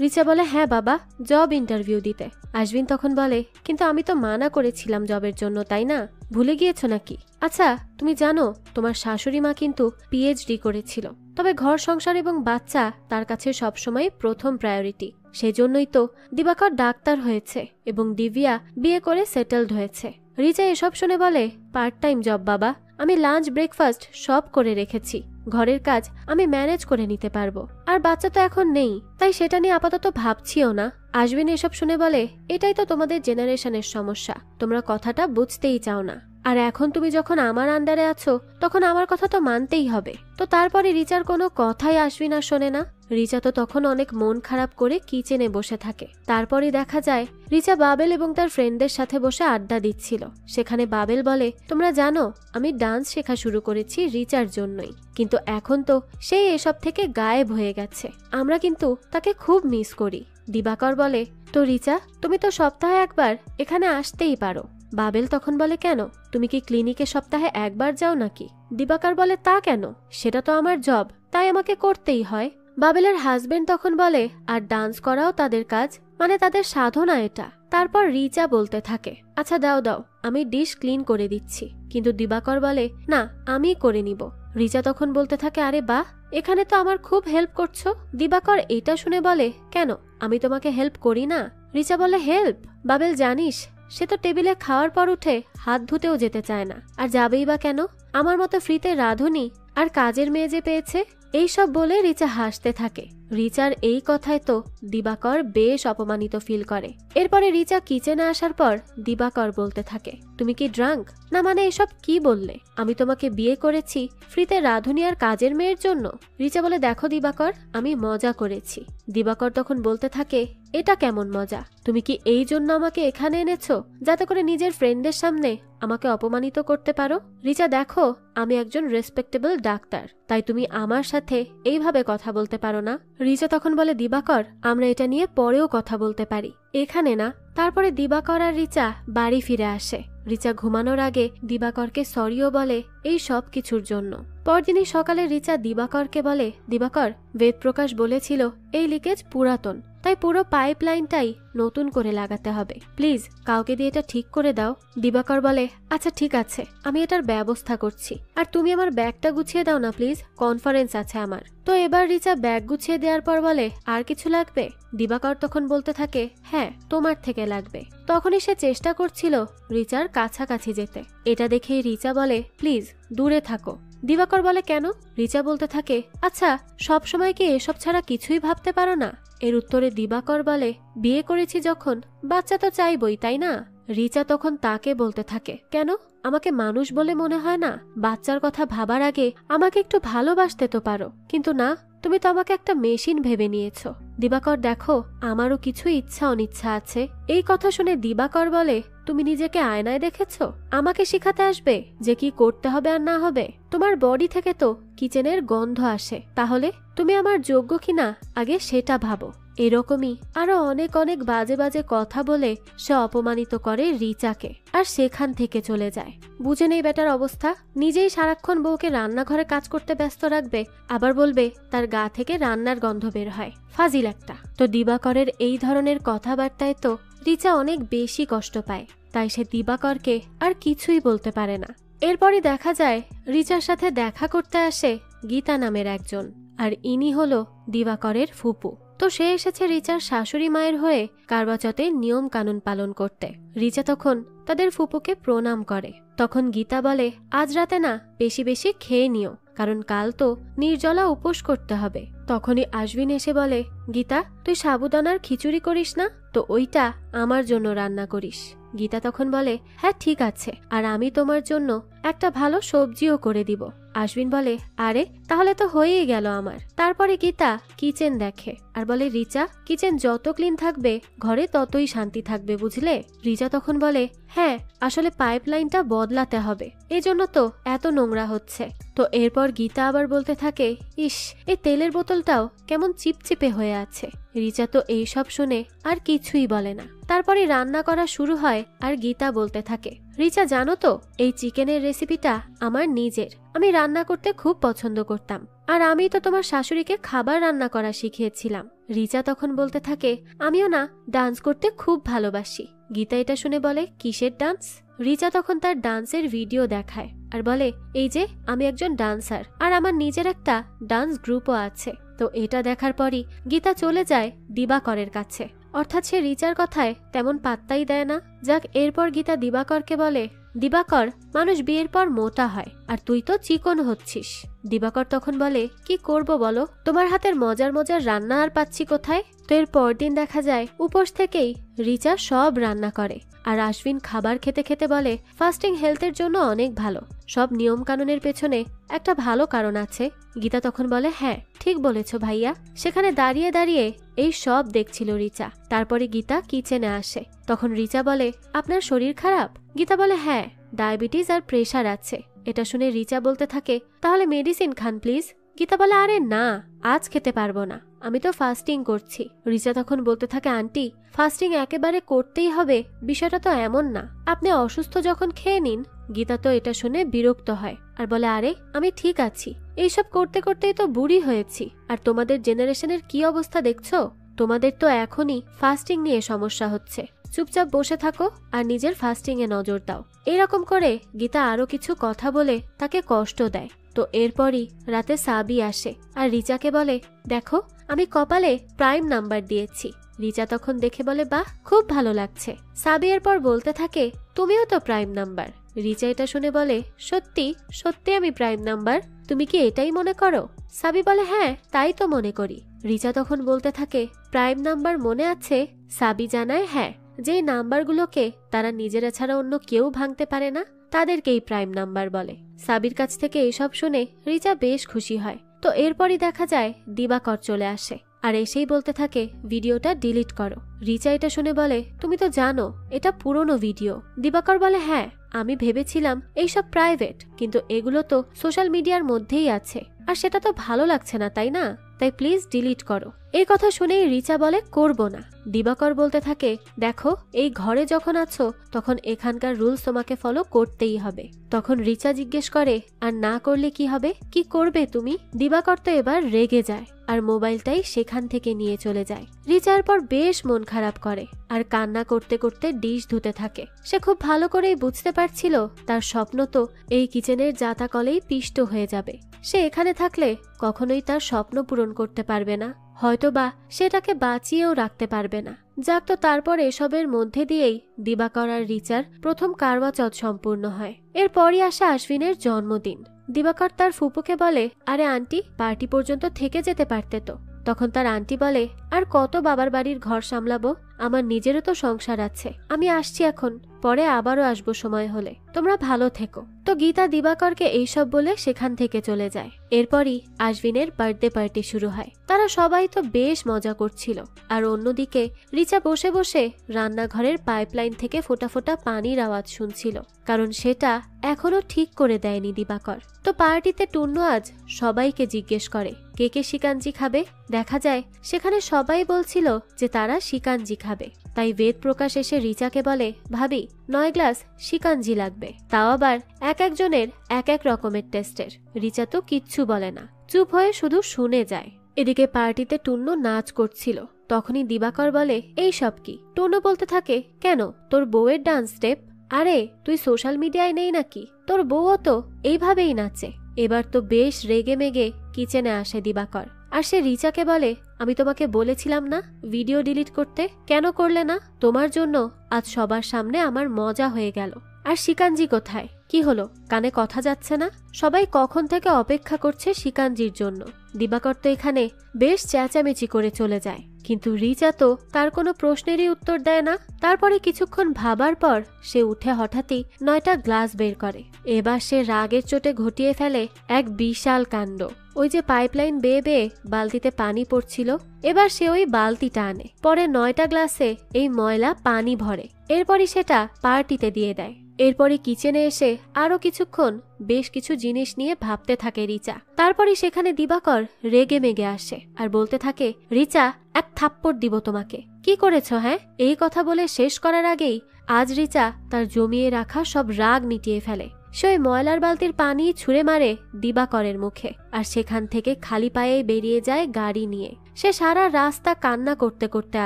রিচা বলে, হ্যাঁ বাবা, জব ইন্টারভিউ দিতে। আশ্বিন তখন বলে, কিন্তু আমি তো মানা করেছিলাম জবের জন্য, তাই না? ভুলে গিয়েছো নাকি? আচ্ছা, তুমি জানো তোমার শাশুড়ি মা কিন্তু পিএইচডি করেছিল, তবে ঘর সংসার এবং বাচ্চা তার কাছে সবসময় প্রথম প্রায়োরিটি। সেজন্যই তো দিবাকর ডাক্তার হয়েছে এবং দিব্যা বিয়ে করে সেটেলড হয়েছে। রিচা এসব শুনে বলে, পার্ট টাইম জব বাবা, আমি লাঞ্চ ব্রেকফাস্ট সব করে রেখেছি, ঘরের কাজ আমি ম্যানেজ করে নিতে পারবো। আর বাচ্চা তো এখন নেই, তাই সেটা নিয়ে আপাতত ভাবছিও না। আশ্বিন এসব শুনে বলে, এটাই তো তোমাদের জেনারেশনের সমস্যা, তোমরা কথাটা বুঝতেই চাও না। আর এখন তুমি যখন আমার আন্ডারে আছো তখন আমার কথা তো মানতেই হবে। তো তারপরে রিচার কোনো কথাই আশ্বিন আর শোনে না। রিচা তো তখন অনেক মন খারাপ করে কিচেনে বসে থাকে। তারপরে দেখা যায় রিচা বাবেল এবং তার ফ্রেন্ডদের সাথে বসে আড্ডা দিচ্ছিল। সেখানে বাবেল বলে, তোমরা জানো আমি ডান্স শেখা শুরু করেছি রিচার জন্যই, কিন্তু এখন তো সেই এসব থেকে গায়েব হয়ে গেছে। আমরা কিন্তু তাকে খুব মিস করি। দিবাকর বলে, তো রিচা, তুমি তো সপ্তাহে একবার এখানে আসতেই পারো। বাবেল তখন বলে, কেন, তুমি কি ক্লিনিকে সপ্তাহে একবার যাও নাকি? দিবাকর বলে, তা কেন, সেটা তো আমার জব, তাই আমাকে করতেই হয়। বাবেলের হাজবেন্ড তখন বলে, আর ডান্স করাও তাদের কাজ, মানে তাদের সাধনা এটা। তারপর রিচা বলতে থাকে, আচ্ছা দাও দাও, আমি ডিশ ক্লিন করে দিচ্ছি। কিন্তু দিবাকর বলে, না, আমি করে নিব। রিচা তখন বলতে থাকে, আরে বাহ, এখানে তো আমার খুব হেল্প করছো। দিবাকর এটা শুনে বলে, কেন, আমি তোমাকে হেল্প করি না? রিচা বলে, হেল্প? বাবেল জানিস, সে তো টেবিলে খাওয়ার পর উঠে হাত ধুতেও যেতে চায় না, আর যাবেই বা কেন? আমার মতো ফ্রিতে রাঁধুনি আর কাজের মেয়ে যে পেয়েছে। এইসব বলে রিচা হাসতে থাকে। রিচার এই কথায় তো দিবাকর বেশ অপমানিত ফিল করে। এরপরে রিচা কিচেনে আসার পর দিবাকর বলতে থাকে, তুমি কি ড্রাঙ্ক? না মানে এসব কি বললে? আমি তোমাকে বিয়ে করেছি ফ্রিতে রাঁধুনি আর কাজের মেয়ের জন্য? রিচা বলে, দেখো দিবাকর, আমি মজা করেছি। দিবাকর তখন বলতে থাকে, এটা কেমন মজা? তুমি কি এই জন্য আমাকে এখানে এনেছো যাতে করে নিজের ফ্রেন্ডদের সামনে আমাকে অপমানিত করতে পারো? রিচা, দেখো আমি একজন রেসপেক্টেবল ডাক্তার, তাই তুমি আমার সাথে এইভাবে কথা বলতে পারো না। রিচা তখন বলে, দিবাকর, আমরা এটা নিয়ে পরেও কথা বলতে পারি, এখানে না। তারপরে দিবাকর আর রিচা বাড়ি ফিরে আসে। রিচা ঘুমানোর আগে দিবাকরকে সরিও বলে এই সব কিছুর জন্য। পরদিনই সকালে রিচা দিবাকরকে বলে, দিবাকর, বেদপ্রকাশ বলেছিল এই লিকেজ পুরাতন, তাই পুরো পাইপলাইনটাই নতুন করে লাগাতে হবে, প্লিজ কাউকে দিয়ে এটা ঠিক করে দাও। দিবাকর বলে, আচ্ছা ঠিক আছে, আমি এটার ব্যবস্থা করছি। আর তুমি আমার ব্যাগটা গুছিয়ে দাও না প্লিজ, কনফারেন্স আছে আমার। তো এবার রিচা ব্যাগ গুছিয়ে দেওয়ার পর বলে, আর কিছু লাগবে? দিবাকর তখন বলতে থাকে, হ্যাঁ, তোমার থেকে লাগবে। তখনই সে চেষ্টা করছিল রিচার কাছাকাছি যেতে। এটা দেখেই রিচা বলে, প্লিজ দূরে থাকো। দিবাকর বলে, কেন? রিচা বলতে থাকে, আচ্ছা সব সময় কি এসব ছাড়া কিছুই ভাবতে পারো না? এর উত্তরে দিবাকর বলে, বিয়ে করেছি যখন বাচ্চা তো চাইবই, তাই না? রিচা তখন তাকে বলতে থাকে, কেন আমাকে মানুষ বলে মনে হয় না? বাচ্চার কথা ভাবার আগে আমাকে একটু ভালোবাসতে তো পারো, কিন্তু না, তুমি তো আমাকে একটা মেশিন ভেবে নিয়েছ। দিবাকর দেখো, আমারও কিছু ইচ্ছা অনিচ্ছা আছে। এই কথা শুনে দিবাকর বলে, তুমি নিজেকে আয়নায় দেখেছো? আমাকে শিখাতে আসবে যে কি করতে হবে আর না হবে? তোমার বডি থেকে তো কিচেনের গন্ধ আসে, তাহলে তুমি আমার যোগ্য কিনা আগে সেটা ভাবো। এরকমই আরো অনেক অনেক বাজে বাজে কথা বলে সে অপমানিত করে রিচাকে, আর সেখান থেকে চলে যায়। বুঝে নেই বেটার অবস্থা, নিজেই সারাক্ষণ বউকে রান্নাঘরে কাজ করতে ব্যস্ত রাখবে, আবার বলবে তার গা থেকে রান্নার গন্ধ বের হয়। ফাজিল একটা। তো দিবাকরের এই ধরনের কথাবার্তায় তো রিচা অনেক বেশি কষ্ট পায়, তাই সে দিবাকরকে আর কিছুই বলতে পারে না। এরপরই দেখা যায় রিচার সাথে দেখা করতে আসে গীতা নামের একজন, আর ইনি হলো দিবাকরের ফুপু। তো সে এসেছে রিচার শাশুড়ি মায়ের হয়ে কারবাচতের নিয়ম কানুন পালন করতে। রিচা তখন তাদের ফুপুকে প্রণাম করে। তখন গীতা বলে, আজ রাতে না বেশি বেশি খেয়ে নিও, কারণ কাল তো নির্জলা উপোস করতে হবে। তখনই আশ্বিন এসে বলে, গীতা তুই সাবুদানার খিচুড়ি করিস না তো, ওইটা আমার জন্য রান্না করিস। গীতা তখন বলে, হ্যাঁ ঠিক আছে, আর আমি তোমার জন্য একটা ভালো সবজিও করে দিব। আশ্বিন বলে, আরে তাহলে তো হয়েই গেল আমার। তারপরে গীতা কিচেন দেখে আর বলে, রিচা কিচেন যত ক্লিন থাকবে ঘরে ততই শান্তি থাকবে, বুঝলে? রিচা তখন বলে, হ্যাঁ আসলে পাইপলাইনটা বদলাতে হবে, এজন্য তো এত নোংরা হচ্ছে। তো এরপর গীতা আবার বলতে থাকে, ইস এই তেলের বোতলটাও কেমন চিপচিপে হয়ে আছে। রিচা তো এইসব শুনে আর কিছুই বলে না। তারপরে রান্না করা শুরু হয় আর গীতা বলতে থাকে, রিচা জানো তো এই চিকেনের রেসিপিটা আমার নিজের, আমি রান্না করতে খুব পছন্দ করতাম, আর আমি তো তোমার শাশুড়িকে খাবার রান্না করা শিখিয়েছিলাম। রিচা তখন বলতে থাকে, আমিও না ডান্স করতে খুব ভালোবাসি। গীতা এটা শুনে বলে, কিসের ডান্স? রিচা তখন তার ডান্সের ভিডিও দেখায় আর বলে, এই যে আমি একজন ডান্সার, আর আমার নিজের একটা ডান্স গ্রুপও আছে। তো এটা দেখার পরই গীতা চলে যায় দিবাকরের কাছে, অর্থাৎ সে রিচার কথায় তেমন পাত্তাই দেয় না। যাক, এরপর গীতা দিবাকরকে বলে, দিবাকর মানুষ বিয়ের পর মোটা হয়, আর তুই তো চিকন হচ্ছিস। দিবাকর তখন বলে, কি করব বলো, তোমার হাতের মজার মজার রান্না আর পাচ্ছি কোথায়? তো এর পরদিন দেখা যায় উপোস থেকেই রিচা সব রান্না করে, আর আশ্বিন খাবার খেতে খেতে বলে, ফাস্টিং হেলথের জন্য অনেক ভালো, সব নিয়ম কানুনের পেছনে একটা ভালো কারণ আছে। গীতা তখন বলে, হ্যাঁ ঠিক বলেছ ভাইয়া। সেখানে দাঁড়িয়ে দাঁড়িয়ে এই সব দেখছিল রিচা। তারপরে গীতা কিচেনে আসে। তখন রিচা বলে, আপনার শরীর খারাপ? গীতা বলে, হ্যাঁ ডায়াবেটিস আর প্রেশার আছে। এটা শুনে রিচা বলতে থাকে, তাহলে মেডিসিন খান প্লিজ। গীতা বলে, আরে না আজ খেতে পারবো না, আমি তো ফাস্টিং করছি। রিচা তখন বলতে থাকে, আন্টি ফাস্টিং একেবারে করতেই হবে বিষয়টা তো এমন না, আপনি অসুস্থ যখন খেয়ে নিন। গীতা তো এটা শুনে বিরক্ত হয় আর বলে, আরে আমি ঠিক আছি, এইসব করতে করতেই তো বুড়ি হয়েছি, আর তোমাদের জেনারেশনের কি অবস্থা দেখছো? তোমাদের তো এখনই ফাস্টিং নিয়ে সমস্যা হচ্ছে, চুপচাপ বসে থাকো আর নিজের ফাস্টিং এ নজর দাও। এরকম করে গীতা আরো কিছু কথা বলে তাকে কষ্ট দেয়। তো এরপরই রাতে সাবি আসে আর রিচাকে বলে, দেখো আমি কপালে প্রাইম নাম্বার দিয়েছি। রিচা তখন দেখে বলে, বাহ খুব ভালো লাগছে। সাবি এরপর বলতে থাকে, তুমিও তো প্রাইম নাম্বার। রিচা এটা শুনে বলে, সত্যি সত্যি আমি প্রাইম নাম্বার? তুমি কি এটাই মনে করো? সাবি বলে, হ্যাঁ তাই তো মনে করি। রিচা তখন বলতে থাকে, প্রাইম নাম্বার মনে আছে? সাবি জানায়, হ্যাঁ, যে নাম্বারগুলোকে তারা নিজেরা ছাড়া অন্য কেউ ভাঙতে পারে না তাদেরকেই প্রাইম নাম্বার বলে। সাবির কাছ থেকে এইসব শুনে রিচা বেশ খুশি হয়। তো এরপরই দেখা যায় দিবাকর চলে আসে আর এসেই বলতে থাকে, ভিডিওটা ডিলিট করো। রিচা এটা শুনে বলে, তুমি তো জানো এটা পুরনো ভিডিও। দিবাকর বলে, হ্যাঁ আমি ভেবেছিলাম এইসব প্রাইভেট, কিন্তু এগুলো তো সোশ্যাল মিডিয়ার মধ্যেই আছে, আর সেটা তো ভালো লাগছে না তাই না, তাই প্লিজ ডিলিট করো। এই কথা শুনেই রিচা বলে, করব না। দিবাকর বলতে থাকে, দেখো এই ঘরে যখন আছো তখন এখানকার রুলস তোমাকে ফলো করতেই হবে। তখন রিচা জিজ্ঞেস করে, আর না করলে কি হবে, কি করবে তুমি? দিবাকর তো এবার রেগে যায় আর মোবাইলটাই সেখান থেকে নিয়ে চলে যায়। রিচার পর বেশ মন খারাপ করে আর কান্না করতে করতে ডিশ ধুতে থাকে। সে খুব ভালো করেই বুঝতে পারছিল তার স্বপ্ন তো এই কিচেনের জাতাকলেই পিষ্ট হয়ে যাবে। সে এখানে থাকলে কখনোই তার স্বপ্ন পূরণ করতে পারবে না, হয়তোবা সেটাকে বাঁচিয়েও রাখতে পারবে না। যাক, তো তারপর এসবের মধ্যে দিয়েই দিবাকর আর রিচার প্রথম কারওয়া চৌথ সম্পূর্ণ হয়। এরপরই আসে আশ্বিনের জন্মদিন। দিবাকর তার ফুপুকে বলে, আরে আন্টি পার্টি পর্যন্ত থেকে যেতে পারতে তো। তখন তার আন্টি বলে, আর কত বাবার বাড়ির ঘর সামলাবো, আমার নিজেরও তো সংসার আছে, আমি আসছি এখন, পরে আবারও আসবো সময় হলে, তোমরা ভালো থেকো। তো গীতা দিবাকরকে এইসব বলে সেখান থেকে চলে যায়। এরপরই আশ্বিনের বার্থডে পার্টি শুরু হয়। তারা সবাই তো বেশ মজা করছিল, আর অন্যদিকে রিচা বসে বসে রান্নাঘরের পাইপলাইন থেকে ফোঁটা ফোঁটা পানির আওয়াজ শুনছিল, কারণ সেটা এখনো ঠিক করে দেয়নি দিবাকর। তো পার্টিতে টুন্নু আজ সবাইকে জিজ্ঞেস করে কে কে শিকাঞ্জি খাবে। দেখা যায় সেখানে সবাই বলছিল যে তারা শিকাঞ্জি খাবে। তাই বেদ প্রকাশ এসে রিচাকে বলে, ভাবি 9 গ্লাস শিকাঞ্জি লাগবে, তাও আবার এক একজনের এক এক রকমের টেস্টের। রিচা তো কিচ্ছু বলে না, চুপ হয়ে শুধু শুনে যায়। এদিকে পার্টিতে টুন্নু নাচ করছিল, তখনই দিবাকর বলে, এই সব কি? টুন্নু বলতে থাকে, কেন তোর বউয়ের ডান্স স্টেপ? আরে তুই সোশ্যাল মিডিয়ায় নেই নাকি? তোর বউও তো এইভাবেই নাচে। এবার তো বেশ রেগে মেগে কিচেনে আসে দিবাকর, আর সে রিচাকে বলে, আমি তোমাকে বলেছিলাম না ভিডিও ডিলিট করতে, কেন করলে না? তোমার জন্য আজ সবার সামনে আমার মজা হয়ে গেল। আর শিকাঞ্জি কোথায়? কি হলো, কানে কথা যাচ্ছে না? সবাই কখন থেকে অপেক্ষা করছে শিকাঞ্জির জন্য। দিবাকর তো এখানে বেশ চেঁচামেচি করে চলে যায়, কিন্তু রিচা তো তার কোনো প্রশ্নেরই উত্তর দেয় না। তারপরে কিছুক্ষণ ভাবার পর সে উঠে হঠাৎই 9টা গ্লাস বের করে। এবার সে রাগের চোটে ঘটিয়ে ফেলে এক বিশাল কাণ্ড। ওই যে পাইপলাইন বেয়ে বেয়ে বালতিতে পানি পড়ছিল, এবার সে ওই বালতিটা আনে, পরে 9টা গ্লাসে এই ময়লা পানি ভরে, এরপরই সেটা পার্টিতে দিয়ে দেয়। এরপরে কিচেনে এসে আরো কিছুক্ষণ বেশ কিছু জিনিস নিয়ে ভাবতে থাকে রিচা। তারপরে সেখানে দিবাকর রেগে মেগে আসে আর বলতে থাকে, রিচা এক থাপ্পড় দিব তোমাকে। কি করেছ হ্যাঁ? এই কথা বলে শেষ করার আগেই আজ রিচা তার জমিয়ে রাখা সব রাগ মিটিয়ে ফেলে। সে ওই ময়লার বালতির পানি ছুঁড়ে মারে দিবাকরের মুখে, আর সেখান থেকে খালি পায়ে বেরিয়ে যায় গাড়ি নিয়ে। সে সারা রাস্তা কান্না করতে করতে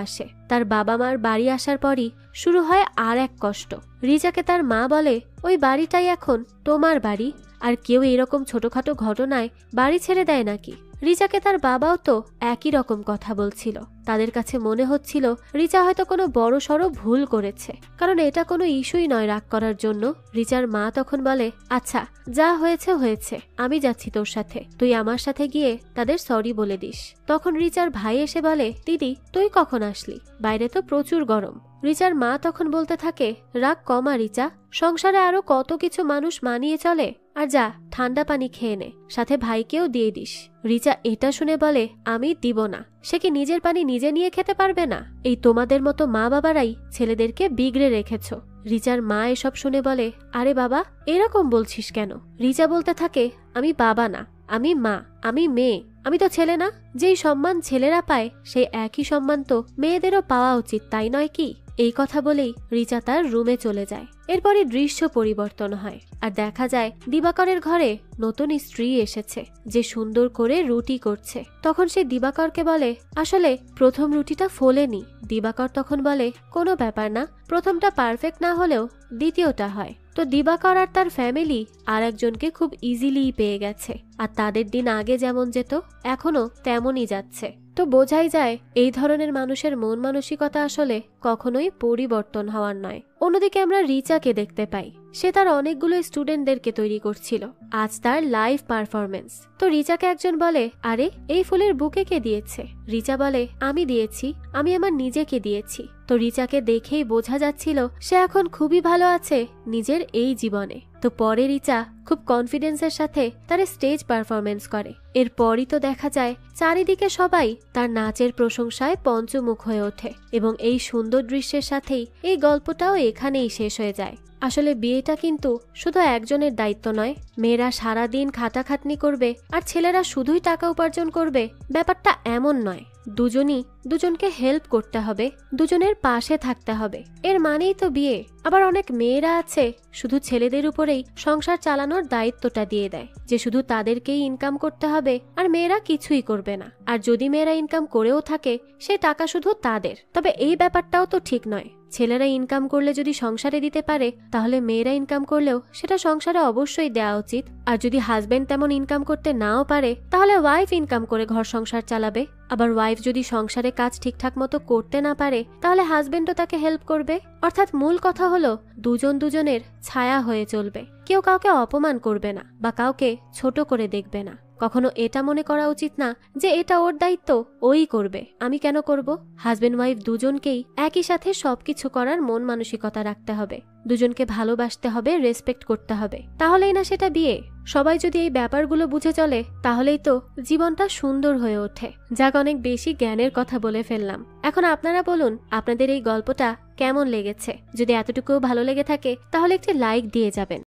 আসে। তার বাবা মার বাড়ি আসার পরই শুরু হয় আর এক কষ্ট। রিচাকে তার মা বলে, ওই বাড়িটাই এখন তোমার বাড়ি, আর কেউ এরকম ছোটখাটো ঘটনায় বাড়ি ছেড়ে দেয় নাকি? রিচাকে তার বাবাও তো একই রকম কথা বলছিল। তাদের কাছে মনে হচ্ছিল রিচা হয়তো কোনো বড় সড়ো ভুল করেছে, কারণ এটা কোনো ইস্যুই নয় রাগ করার জন্য। রিচার মা তখন বলে, আচ্ছা যা হয়েছে হয়েছে, আমি যাচ্ছি তোর সাথে, তুই আমার সাথে গিয়ে তাদের সরি বলে দিস। তখন রিচার ভাই এসে বলে, দিদি তুই কখন আসলি? বাইরে তো প্রচুর গরম। রিচার মা তখন বলতে থাকে, রাগ কমা রিচা, সংসারে আরো কত কিছু মানুষ মানিয়ে চলে, আর যা ঠান্ডা পানি খেয়ে নে, সাথে ভাইকেও দিয়ে দিস। রিচা এটা শুনে বলে, আমি দিব না। সে কি নিজের পানি নিজে নিয়ে খেতে পারবে না? এই তোমাদের মতো মা বাবারাই ছেলেদেরকে বিগড়ে রেখেছ। রিচার মা এসব শুনে বলে, আরে বাবা এরকম বলছিস কেন? রিচা বলতে থাকে, আমি বাবা না, আমি মা, আমি মেয়ে, আমি তো ছেলে না। যেই সম্মান ছেলেরা পায় সেই একই সম্মান তো মেয়েদেরও পাওয়া উচিত, তাই নয় কি? এই কথা বলেই রিচা তার রুমে চলে যায়। এরপরে দৃশ্য পরিবর্তন হয়, আর দেখা যায় দিবাকরের ঘরে নতুন স্ত্রী এসেছে, যে সুন্দর করে রুটি করছে। তখন সে দিবাকরকে বলে, আসলে প্রথম রুটিটা ফোলেনি। দিবাকর তখন বলে, কোনো ব্যাপার না, প্রথমটা পারফেক্ট না হলেও দ্বিতীয়টা হয়। তো দিবাকর আর তার ফ্যামিলি আর একজনকে খুব ইজিলি পেয়ে গেছে, আর তাদের দিন আগে যেমন যেত এখনো তেমনই যাচ্ছে। তো বোঝাই যায় এই ধরনের মানুষের মন মানসিকতা আসলে কখনোই পরিবর্তন হওয়ার নয়। অন্যদিকে আমরা রিচাকে দেখতে পাই, সে তার অনেকগুলো স্টুডেন্টদেরকে তৈরি করছিল। আজ তার লাইভ পারফরমেন্স। তো রিচাকে একজন বলে, আরে এই ফুলের বুকে কে দিয়েছে? রিচা বলে, আমি দিয়েছি, আমি আমার নিজেকে দিয়েছি। তো রিচাকে দেখেই বোঝা যাচ্ছিল সে এখন খুবই ভালো আছে নিজের এই জীবনে। তো পরে রিচা খুব কনফিডেন্সের সাথে তার স্টেজ পারফরমেন্স করে। এরপরই তো দেখা যায় চারিদিকে সবাই তার নাচের প্রশংসায় পঞ্চমুখ হয়ে ওঠে, এবং এই সুন্দর দৃশ্যের সাথেই এই গল্পটাও এখানেই শেষ হয়ে যায়। আসলে বিয়েটা কিন্তু শুধু একজনের দায়িত্ব নয়। মেয়েরা সারাদিন খাটাখাটনি করবে আর ছেলেরা শুধুই টাকা উপার্জন করবে, ব্যাপারটা এমন নয়। দুজনই দুজনকে হেল্প করতে হবে, দুজনের পাশে থাকতে হবে, এর মানেই তো বিয়ে। আবার অনেক মেয়েরা আছে শুধু ছেলেদের উপরেই সংসার চালানোর দায়িত্বটা দিয়ে দেয়, যে শুধু তাদেরকেই ইনকাম করতে হবে আর মেয়েরা কিছুই করবে না। আর যদি মেয়েরা ইনকাম করেও থাকে সে টাকা শুধু তাদের। তবে এই ব্যাপারটাও তো ঠিক নয়। ছেলেরা ইনকাম করলে যদি সংসারে দিতে পারে, তাহলে মেয়েরা ইনকাম করলেও সেটা সংসারে অবশ্যই দেওয়া উচিত। আর যদি হাজবেন্ড তেমন ইনকাম করতে নাও পারে, তাহলে ওয়াইফ ইনকাম করে ঘর সংসার চালাবে। আবার ওয়াইফ যদি সংসারে কাজ ঠিকঠাক মতো করতে না পারে তাহলে হাজবেন্ডও তাকে হেল্প করবে। অর্থাৎ মূল কথা হলো দুজন দুজনের ছায়া হয়ে চলবে, কেউ কাউকে অপমান করবে না বা কাউকে ছোট করে দেখবে না। কখনো এটা মনে করা উচিত না যে এটা ওর দায়িত্ব, ওই করবে, আমি কেন করব। হাজবেন্ড ওয়াইফ দুজনকেই একই সাথে সবকিছু করার মন মানসিকতা রাখতে হবে, দুজনকে ভালোবাসতে হবে, রেসপেক্ট করতে হবে, তাহলেই না সেটা বিয়ে। সবাই যদি এই ব্যাপারগুলো বুঝে চলে তাহলেই তো জীবনটা সুন্দর হয়ে ওঠে। যাক, অনেক বেশি জ্ঞানের কথা বলে ফেললাম। এখন আপনারা বলুন আপনাদের এই গল্পটা কেমন লেগেছে। যদি এতটুকুও ভালো লেগে থাকে তাহলে একটি লাইক দিয়ে যাবেন।